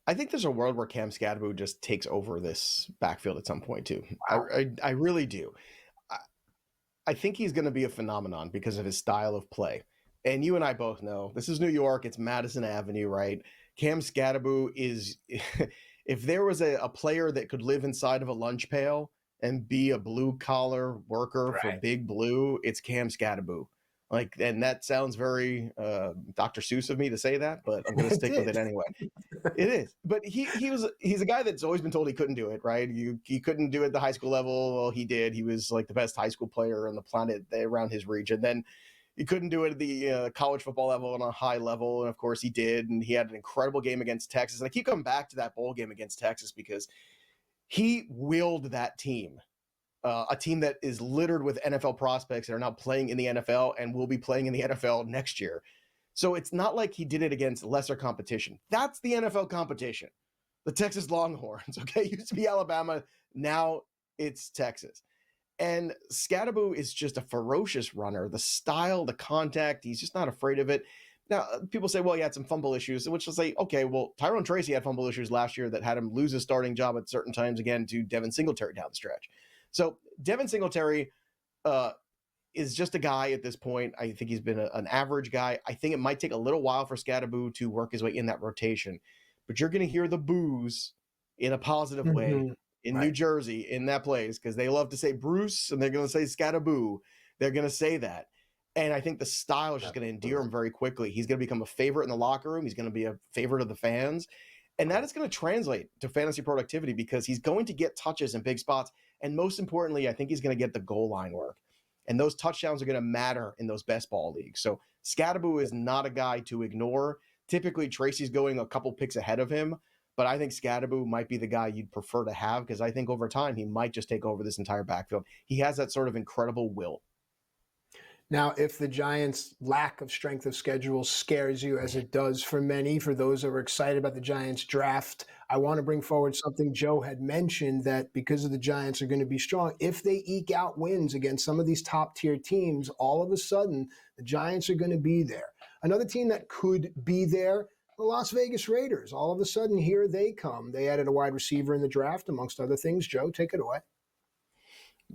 I think there's a world where Cam Scadaboo just takes over this backfield at some point, too. Wow. I really do. I think he's going to be a phenomenon because of his style of play. And you and I both know this is New York. It's Madison Avenue, right? Cam Scadaboo is, if there was a player that could live inside of a lunch pail and be a blue collar worker for Big Blue, it's Cam Scadaboo. And that sounds very Dr. Seuss of me to say that, but I'm going to stick with it anyway. It is. But he's a guy that's always been told he couldn't do it, right? He couldn't do it at the high school level. Well, he did. He was like the best high school player on the planet around his region. Then he couldn't do it at the college football level on a high level. And of course he did. And he had an incredible game against Texas. And I keep coming back to that bowl game against Texas because he willed that team. A team that is littered with NFL prospects that are now playing in the NFL and will be playing in the NFL next year. So it's not like he did it against lesser competition. That's the NFL competition. The Texas Longhorns, okay? It used to be Alabama. Now it's Texas. And Scadaboo is just a ferocious runner. The style, the contact, he's just not afraid of it. Now, people say, well, he had some fumble issues, which will say, okay, well, Tyrone Tracy had fumble issues last year that had him lose his starting job at certain times again to Devin Singletary down the stretch. So Devin Singletary is just a guy at this point. I think he's been an average guy. I think it might take a little while for Scadaboo to work his way in that rotation. But you're going to hear the boos in a positive way in New Jersey in that place because they love to say Bruce and they're going to say Scadaboo. They're going to say that. And I think the style is just going to endear him very quickly. He's going to become a favorite in the locker room. He's going to be a favorite of the fans. And that is going to translate to fantasy productivity because he's going to get touches in big spots. And most importantly, I think he's going to get the goal line work. And those touchdowns are going to matter in those best ball leagues. So Scadaboo is not a guy to ignore. Typically, Tracy's going a couple picks ahead of him. But I think Scadaboo might be the guy you'd prefer to have because I think over time he might just take over this entire backfield. He has that sort of incredible will. Now, if the Giants' lack of strength of schedule scares you, as it does for many, for those that were excited about the Giants draft, I want to bring forward something Joe had mentioned, that because of the Giants are going to be strong, if they eke out wins against some of these top-tier teams, all of a sudden, the Giants are going to be there. Another team that could be there, the Las Vegas Raiders. All of a sudden, here they come. They added a wide receiver in the draft, amongst other things. Joe, take it away.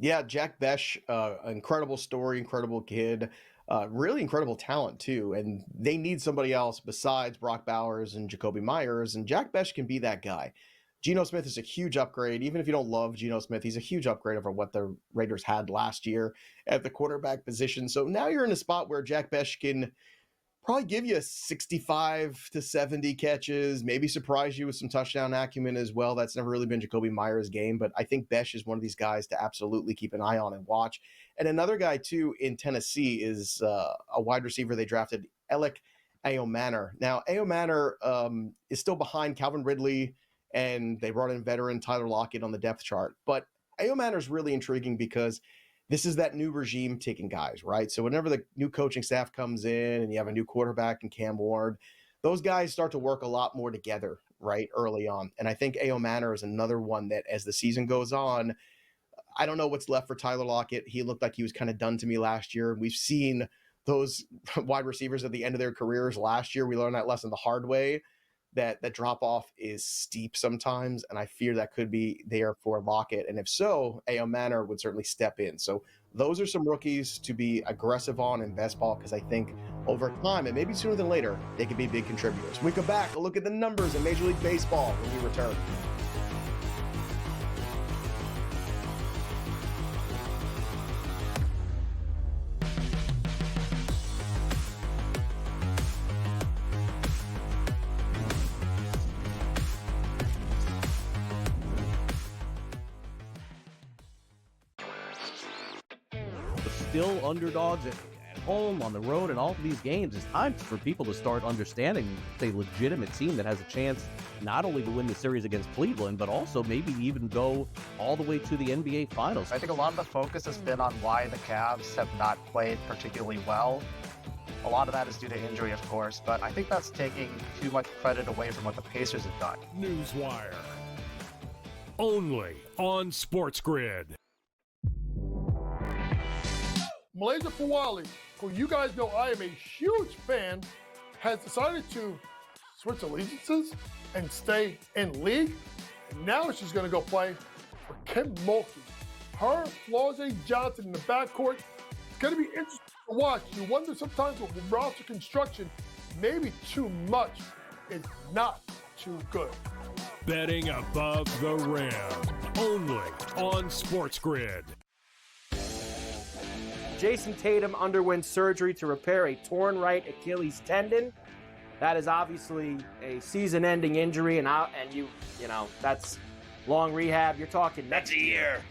Yeah, Jack Besh, incredible story, incredible kid, really incredible talent too. And they need somebody else besides Brock Bowers and Jacoby Myers, and Jack Besh can be that guy. Geno Smith is a huge upgrade. Even if you don't love Geno Smith, he's a huge upgrade over what the Raiders had last year at the quarterback position. So now you're in a spot where Jack Besh can probably give you 65 to 70 catches, maybe surprise you with some touchdown acumen as well. That's never really been Jacoby Myers' game, but I think Besh is one of these guys to absolutely keep an eye on and watch. And another guy, too, in Tennessee is a wide receiver they drafted, Alec Ayomanor. Now, Ayomanor is still behind Calvin Ridley, and they brought in veteran Tyler Lockett on the depth chart. But Ayomanor is really intriguing because this is that new regime taking guys, right? So whenever the new coaching staff comes in and you have a new quarterback in Cam Ward, those guys start to work a lot more together, right, early on. And I think Ayomanor is another one that as the season goes on, I don't know what's left for Tyler Lockett. He looked like he was kind of done to me last year. We've seen those wide receivers at the end of their careers last year. We learned that lesson the hard way, that drop-off is steep sometimes, and I fear that could be there for Lockett. And if so, Ayomanor would certainly step in. So those are some rookies to be aggressive on in best ball because I think over time, and maybe sooner than later, they could be big contributors. When we come back, we'll look at the numbers in Major League Baseball when we return. Still underdogs at home, on the road, and all of these games. It's time for people to start understanding a legitimate team that has a chance not only to win the series against Cleveland, but also maybe even go all the way to the NBA Finals. I think a lot of the focus has been on why the Cavs have not played particularly well. A lot of that is due to injury, of course, but I think that's taking too much credit away from what the Pacers have done. Newswire. Only on SportsGrid. Malaysia Fawali, who you guys know I am a huge fan, has decided to switch allegiances and stay in league. And now she's going to go play for Kim Mulkey. Her, Flau'jae Johnson in the backcourt. It's going to be interesting to watch. You wonder sometimes with roster construction, maybe too much is not too good. Betting above the rim. Only on SportsGrid. Jason Tatum underwent surgery to repair a torn right Achilles tendon. That is obviously a season-ending injury, and you know that's long rehab. You're talking That's a year.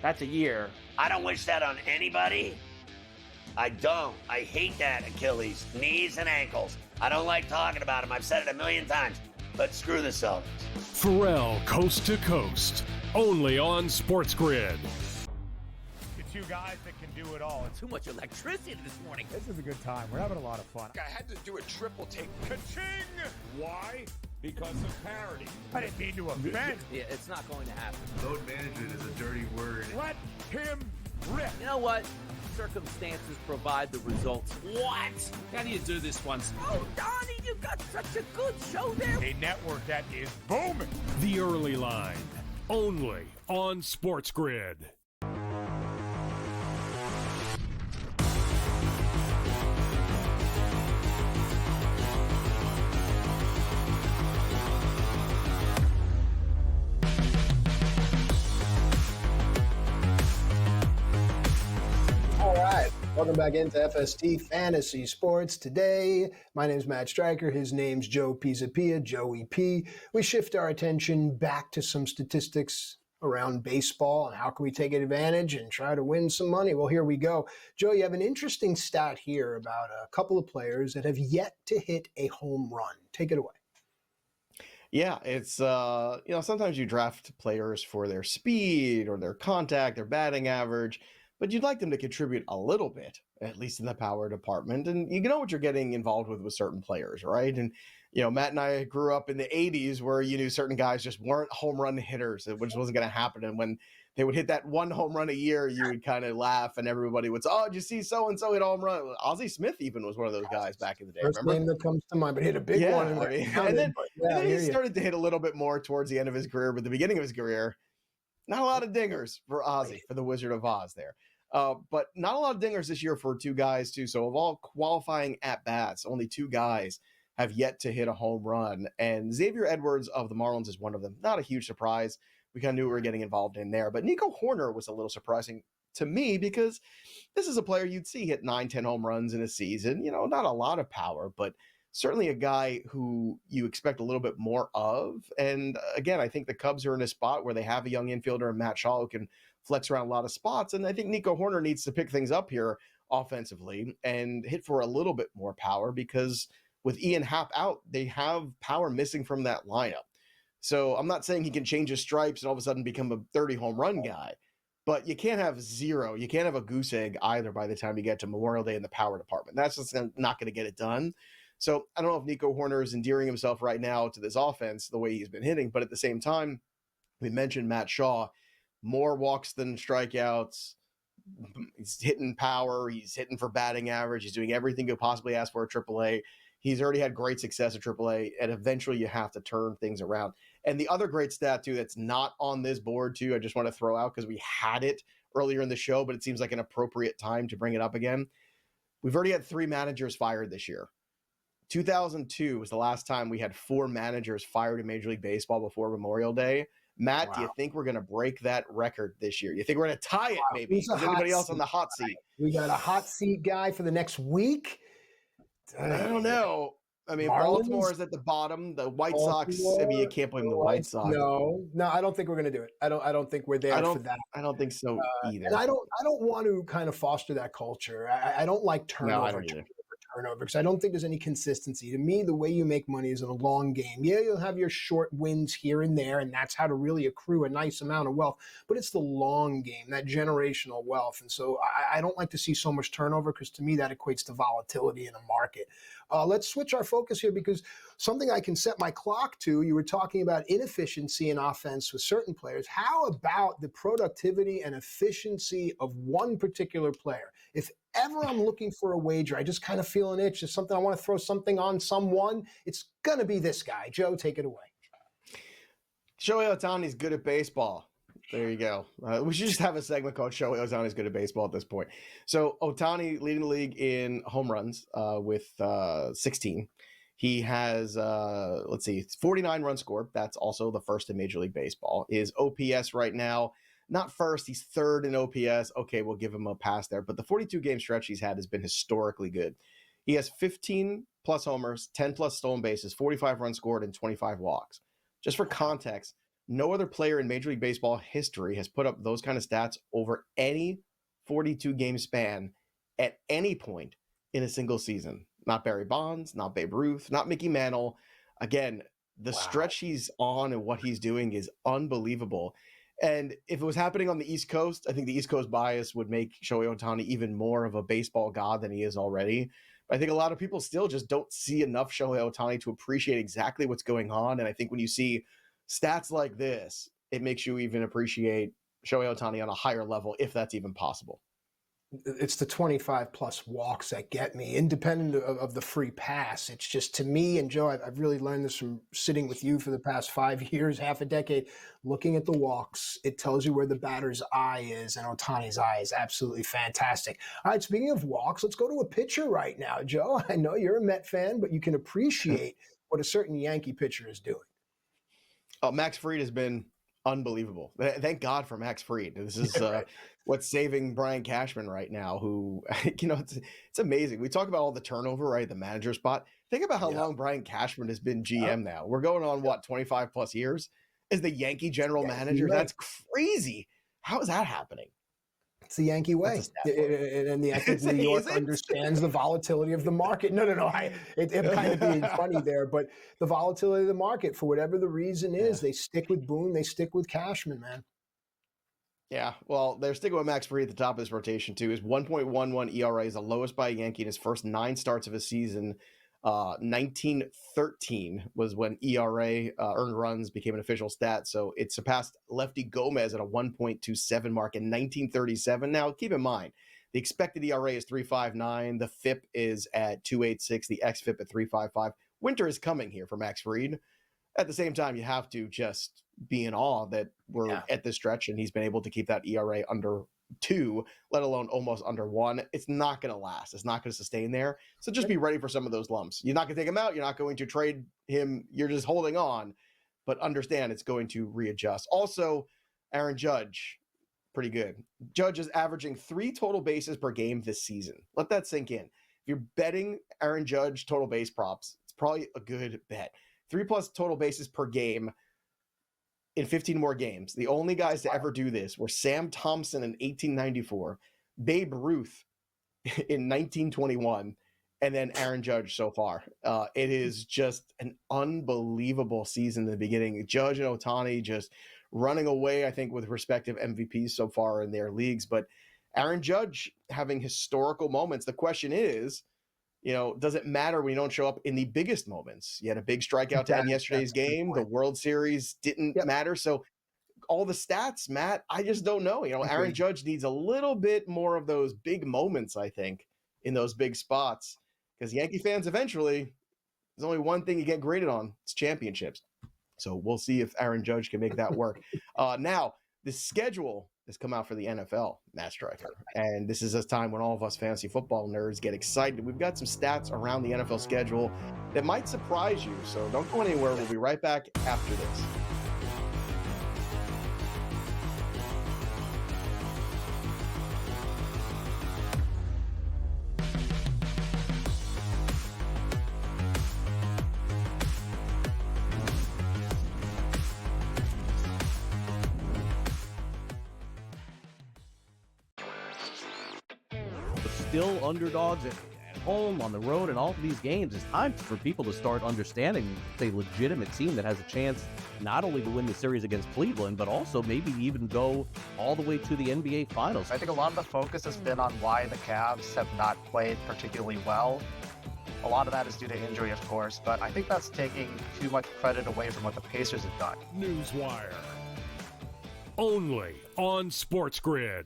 That's a year. I don't wish that on anybody. I don't. I hate that Achilles, knees and ankles. I don't like talking about them. I've said it a million times. But screw the Celtics. Pharrell Coast to Coast. Only on SportsGrid. Two guys that can do it all. Too much electricity this morning. This is a good time. We're having a lot of fun. I had to do a triple take. Ka-ching! Why? Because of parity. I didn't mean to offend. Yeah, it's not going to happen. Load management is a dirty word. Let him rip. You know what? Circumstances provide the results. What? How do you do this once? Oh, Donnie, you got such a good show there. A network that is booming. The Early Line. Only on SportsGrid. Welcome back into FST Fantasy Sports. Today, my name's Matt Stryker. His name's Joe Pisapia, Joey P. We shift our attention back to some statistics around baseball and how can we take advantage and try to win some money. Well, here we go. Joe, you have an interesting stat here about a couple of players that have yet to hit a home run. Take it away. Yeah, it's sometimes you draft players for their speed or their contact, their batting average, but you'd like them to contribute a little bit, at least in the power department. And you know what you're getting involved with certain players, right? And Matt and I grew up in the 80s where you knew certain guys just weren't home run hitters, which wasn't going to happen. And when they would hit that one home run a year, you would kind of laugh and everybody would say, "Oh, did you see so-and-so hit a home run?" Ozzie Smith even was one of those guys back in the day. First remember? name that comes to mind, but hit a big one. And then he started to hit a little bit more towards the end of his career, but the beginning of his career, not a lot of dingers for Ozzie, for the Wizard of Oz there. But not a lot of dingers this year for two guys, too. So of all qualifying at-bats, only two guys have yet to hit a home run. And Xavier Edwards of the Marlins is one of them. Not a huge surprise. We kind of knew we were getting involved in there. But Nico Horner was a little surprising to me because this is a player you'd see hit 9-10 home runs in a season. Not a lot of power, but certainly a guy who you expect a little bit more of. And again, I think the Cubs are in a spot where they have a young infielder in Matt Shaw who can flex around a lot of spots. And I think Nico Horner needs to pick things up here offensively and hit for a little bit more power because with Ian Happ out, they have power missing from that lineup. So I'm not saying he can change his stripes and all of a sudden become a 30 home run guy, but you can't have zero. You can't have a goose egg either by the time you get to Memorial Day in the power department. That's just not going to get it done. So I don't know if Nico Horner is endearing himself right now to this offense the way he's been hitting, but at the same time, we mentioned Matt Shaw, more walks than strikeouts. He's hitting power. He's hitting for batting average. He's doing everything you could possibly ask for at AAA. He's already had great success at AAA, and eventually you have to turn things around. And the other great stat, too, that's not on this board, too, I just want to throw out because we had it earlier in the show, but it seems like an appropriate time to bring it up again. We've already had 3 managers fired this year. 2002 was the last time we had 4 managers fired in Major League Baseball before Memorial Day. Matt, do you think we're going to break that record this year? You think we're going to tie it, maybe? Is anybody else on the hot seat? We got a hot seat guy for the next week? I don't know. I mean, Baltimore is at the bottom. The White Sox, I mean, you can't blame the White Sox. No, I don't think we're going to do it. I don't think we're there for that. I don't think so either. And I don't want to kind of foster that culture. I don't like turnover. No, I don't either. Turnover because I don't think there's any consistency. To me, the way you make money is in a long game. Yeah, you'll have your short wins here and there, and that's how to really accrue a nice amount of wealth. But it's the long game, that generational wealth. And so I don't like to see so much turnover because to me that equates to volatility in a market. Let's switch our focus here because something I can set my clock to, you were talking about inefficiency in offense with certain players. How about the productivity and efficiency of one particular player? If ever I'm looking for a wager, I just kind of feel an itch. There's something I want to throw something on someone. It's going to be this guy. Joe, take it away. Shohei Ohtani's good at baseball. There you go. We should just have a segment called Shohei Ohtani's good at baseball at this point. So Ohtani leading the league in home runs with 16. He has, 49 runs scored. That's also the first in Major League Baseball. His OPS right now, not first, he's third in OPS. Okay, we'll give him a pass there. But the 42-game stretch he's had has been historically good. He has 15-plus homers, 10-plus stolen bases, 45 runs scored, and 25 walks. Just for context, no other player in Major League Baseball history has put up those kind of stats over any 42-game span at any point in a single season. Not Barry Bonds, not Babe Ruth, not Mickey Mantle. Again, the stretch he's on and what he's doing is unbelievable. And if it was happening on the East Coast, I think the East Coast bias would make Shohei Ohtani even more of a baseball god than he is already. But I think a lot of people still just don't see enough Shohei Ohtani to appreciate exactly what's going on. And I think when you see stats like this, it makes you even appreciate Shohei Ohtani on a higher level, if that's even possible. It's the 25-plus walks that get me, independent of the free pass. It's just, to me, and Joe, I've really learned this from sitting with you for the past 5 years, half a decade, looking at the walks. It tells you where the batter's eye is, and Ohtani's eye is absolutely fantastic. All right, speaking of walks, let's go to a pitcher right now. Joe, I know you're a Met fan, but you can appreciate what a certain Yankee pitcher is doing. Max Fried has been unbelievable. Thank God for Max Fried. This is what's saving Brian Cashman right now, who, it's amazing. We talk about all the turnover, right? The manager spot. Think about how long Brian Cashman has been GM now. We're going on, 25 plus years as the Yankee general manager? That's crazy. How is that happening? It's the Yankee way. And I think New York understands the volatility of the market. No. I'm kind of being funny there, but the volatility of the market, for whatever the reason is, they stick with Boone, they stick with Cashman, man. Yeah, well, they're sticking with Max Fried at the top of his rotation, too. His 1.11 ERA is the lowest by a Yankee in his first 9 starts of his season. 1913 was when ERA, earned runs, became an official stat. So it surpassed Lefty Gomez at a 1.27 mark in 1937. Now, keep in mind, the expected ERA is 3.59. The FIP is at 2.86. The xFIP at 3.55. Winter is coming here for Max Fried. At the same time, you have to just be in awe that we're at this stretch and he's been able to keep that ERA under 2, let alone almost under 1. It's not going to last. It's not going to sustain there. So just be ready for some of those lumps. You're not going to take him out. You're not going to trade him. You're just holding on, but understand it's going to readjust. Also, Aaron Judge, pretty good. Judge is averaging 3 total bases per game this season. Let that sink in. If you're betting Aaron Judge total base props, it's probably a good bet. 3+ total bases per game in 15 more games. The only guys to ever do this were Sam Thompson in 1894, Babe Ruth in 1921, and then Aaron Judge so far. It is just an unbelievable season in the beginning. Judge and Ohtani just running away, I think, with respective MVPs so far in their leagues. But Aaron Judge having historical moments. The question is, does it matter when you don't show up in the biggest moments? You had a big strikeout to end yesterday's game. The World Series didn't matter. So all the stats, Matt, I just don't know. Aaron Judge needs a little bit more of those big moments, I think, in those big spots. Because Yankee fans, eventually, there's only one thing you get graded on. It's championships. So we'll see if Aaron Judge can make that work. Now, the schedule has come out for the NFL, Matt Stryker. And this is a time when all of us fantasy football nerds get excited. We've got some stats around the NFL schedule that might surprise you. So don't go anywhere. We'll be right back after this. Still underdogs at home, on the road, and all of these games. It's time for people to start understanding a legitimate team that has a chance not only to win the series against Cleveland, but also maybe even go all the way to the NBA Finals. I think a lot of the focus has been on why the Cavs have not played particularly well. A lot of that is due to injury, of course, but I think that's taking too much credit away from what the Pacers have done. Newswire. Only on SportsGrid.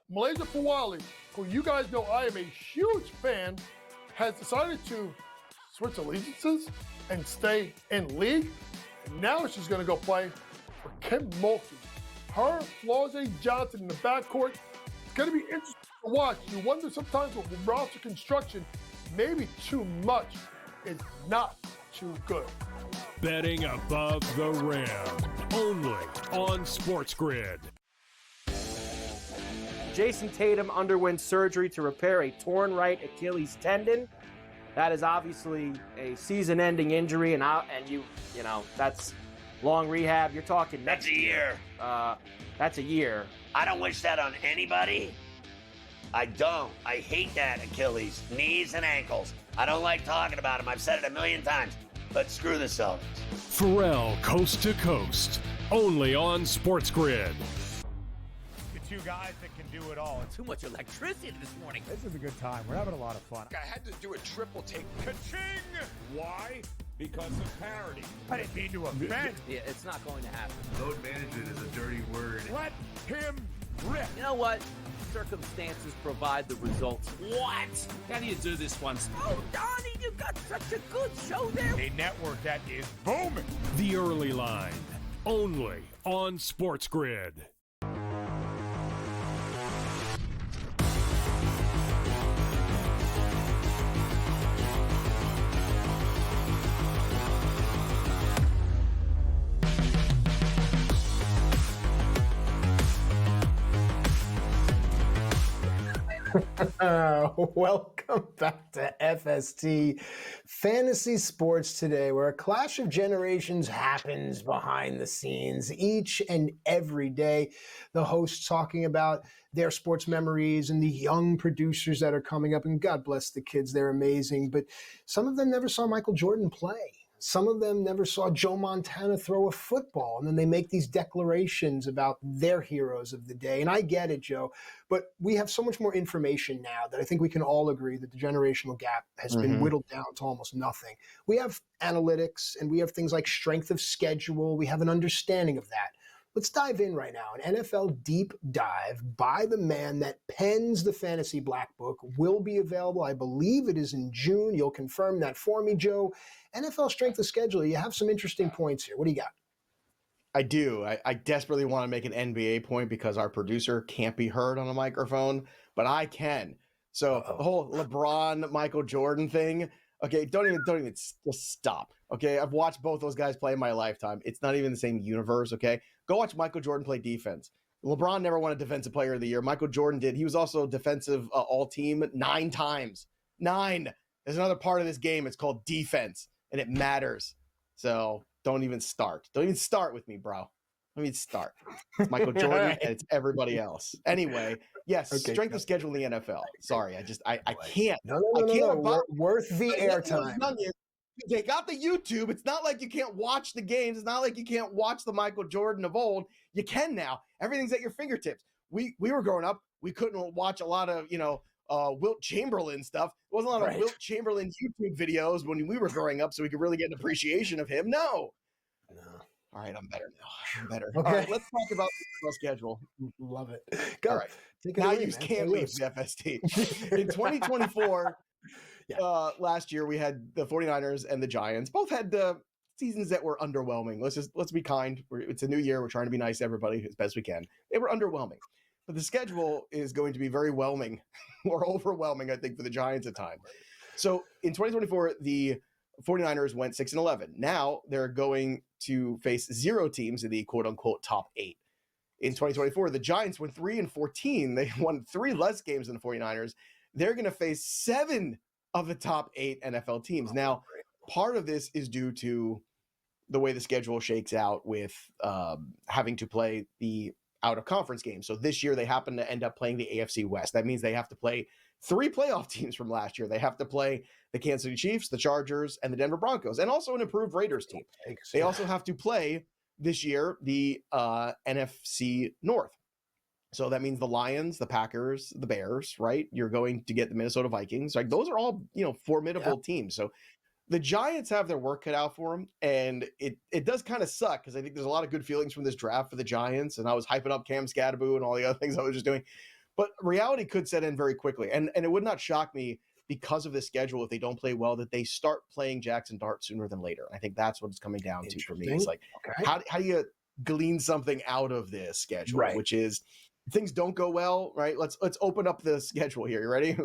Malaysia Fawali, who you guys know I am a huge fan, has decided to switch allegiances and stay in league. And now she's going to go play for Kim Mulkey. Her, Flau'jae Johnson in the backcourt. It's going to be interesting to watch. You wonder sometimes with roster construction, maybe too much is not too good. Betting above the rim. Only on SportsGrid. Jason Tatum underwent surgery to repair a torn right Achilles tendon. That is obviously a season-ending injury, and that's long rehab. You're talking that's a year. That's a year. I don't wish that on anybody. I don't. I hate that Achilles, knees and ankles. I don't like talking about them. I've said it a million times. But screw the Celtics. Pharrell, Coast to Coast. Only on SportsGrid. Two guys that can do it all. Too much electricity this morning. This is a good time. We're having a lot of fun. I had to do a triple take. Ka-ching! Why? Because of parity. I didn't mean to offend. Yeah, it's not going to happen. Load management is a dirty word. Let him rip. You know what? Circumstances provide the results. What? How do you do this once? Oh, Donnie, you got such a good show there. A network that is booming. The Early Line. Only on SportsGrid. Welcome back to FST Fantasy Sports Today, where a clash of generations happens behind the scenes each and every day. The hosts talking about their sports memories and the young producers that are coming up, and God bless the kids, they're amazing. But some of them never saw Michael Jordan play. Some of them never saw Joe Montana throw a football, and then they make these declarations about their heroes of the day. And I get it, Joe, but we have so much more information now that I think we can all agree that the generational gap has been whittled down to almost nothing. We have analytics, and we have things like strength of schedule. We have an understanding of that. Let's dive in right now. An NFL deep dive by the man that pens the Fantasy Black Book will be available. I believe it is in June. You'll confirm that for me, Joe. NFL strength of schedule. You have some interesting points here. What do you got? I do. I desperately want to make an NBA point because our producer can't be heard on a microphone, but I can. So the whole LeBron, Michael Jordan thing. Okay, don't even just stop. Okay, I've watched both those guys play in my lifetime. It's not even the same universe. Okay, go watch Michael Jordan play defense. LeBron never won a Defensive Player of the Year. Michael Jordan did. He was also defensive all-team 9 times. 9. There's another part of this game. It's called defense, and it matters. So don't even start. Don't even start with me, bro. Don't even start. It's Michael Jordan and it's everybody else. Anyway, yes, strength of schedule in the NFL. Sorry, I can't. No. Worth the airtime. They got the YouTube. It's not like you can't watch the games. It's not like you can't watch the Michael Jordan of old. You can now. Everything's at your fingertips. We were growing up. We couldn't watch a lot of, Wilt Chamberlain stuff. There wasn't a lot of Wilt Chamberlain YouTube videos when we were growing up so we could really get an appreciation of him. No. All right, I'm better now. I'm better. Okay. All right, let's talk about the schedule. Love it. Go. All right. Now you can't leave the FST. In 2024, last year we had the 49ers and the Giants. Both had seasons that were underwhelming. Let's be kind. It's a new year. We're trying to be nice to everybody as best we can. They were underwhelming. But the schedule is going to be very whelming or overwhelming, I think, for the Giants at times. So in 2024, the 49ers went 6-11. Now they're going to face 0 teams in the quote-unquote top 8. In 2024, the Giants went 3-14. They won 3 less games than the 49ers. They're going to face 7 of the top 8 NFL teams. Now, part of this is due to the way the schedule shakes out with having to play the out-of-conference games. So this year, they happen to end up playing the AFC West. That means they have to play 3 playoff teams from last year. They have to play the Kansas City Chiefs, the Chargers, and the Denver Broncos, and also an improved Raiders team. They also have to play this year the NFC North. So that means the Lions, the Packers, the Bears, right? You're going to get the Minnesota Vikings. Like those are all, formidable teams. So the Giants have their work cut out for them, and it does kind of suck because I think there's a lot of good feelings from this draft for the Giants, and I was hyping up Cam Scatterboo and all the other things I was just doing. But reality could set in very quickly, and it would not shock me because of the schedule if they don't play well that they start playing Jackson Dart sooner than later. I think that's what it's coming down to for me. It's like, how do you glean something out of this schedule, which is things don't go well, right? Let's open up the schedule here. You ready?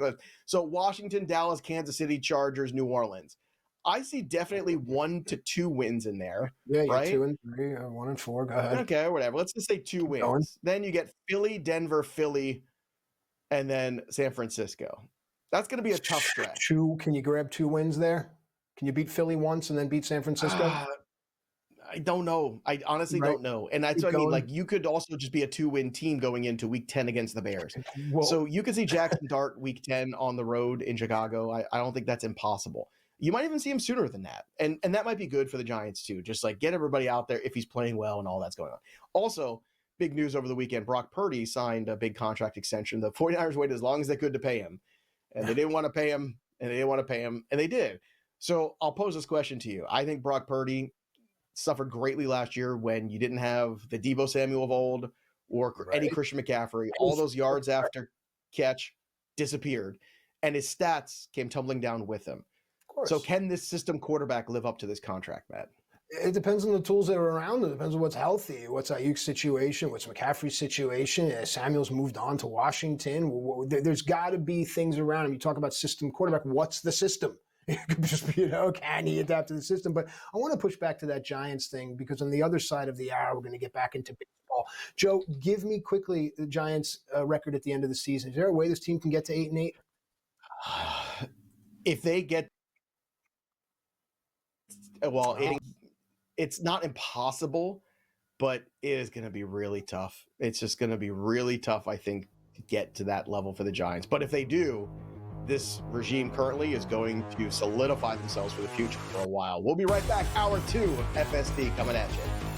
So Washington, Dallas, Kansas City, Chargers, New Orleans. I see definitely 1 to 2 wins in there. Yeah, right? 2 and 3, 1 and 4. Go ahead. Okay, whatever. Let's just say 2 wins. Then you get Philly, Denver, Philly, and then San Francisco. That's going to be a tough stretch. Can you grab 2 wins there? Can you beat Philly once and then beat San Francisco? I don't know. I honestly don't know. And that's what I mean. Like, you could also just be a 2-win team going into week 10 against the Bears. So you could see Jackson Dart week 10 on the road in Chicago. I don't think that's impossible. You might even see him sooner than that. And that might be good for the Giants too. Just like get everybody out there if he's playing well and all that's going on. Also, big news over the weekend, Brock Purdy signed a big contract extension. The 49ers waited as long as they could to pay him. And they didn't want to pay him, and they didn't want to pay him, and they did. So I'll pose this question to you. I think Brock Purdy suffered greatly last year when you didn't have the Deebo Samuel of old or any Christian McCaffrey. All those yards after catch disappeared, and his stats came tumbling down with him. So can this system quarterback live up to this contract, Matt? It depends on the tools that are around. It depends on what's healthy. What's Ayuk's situation? What's McCaffrey's situation? Samuel's moved on to Washington. There's got to be things around him. You talk about system quarterback. What's the system? It could just be, can he adapt to the system? But I want to push back to that Giants thing because on the other side of the hour, we're going to get back into baseball baseball. Joe, give me quickly the Giants' record at the end of the season. Is there a way this team can get to 8-8? If they get, well, it's not impossible, but it is going to be really tough. It's just going to be really tough, I think, to get to that level for the Giants. But if they do, this regime currently is going to solidify themselves for the future for a while. We'll be right back. Hour 2 of FSD coming at you.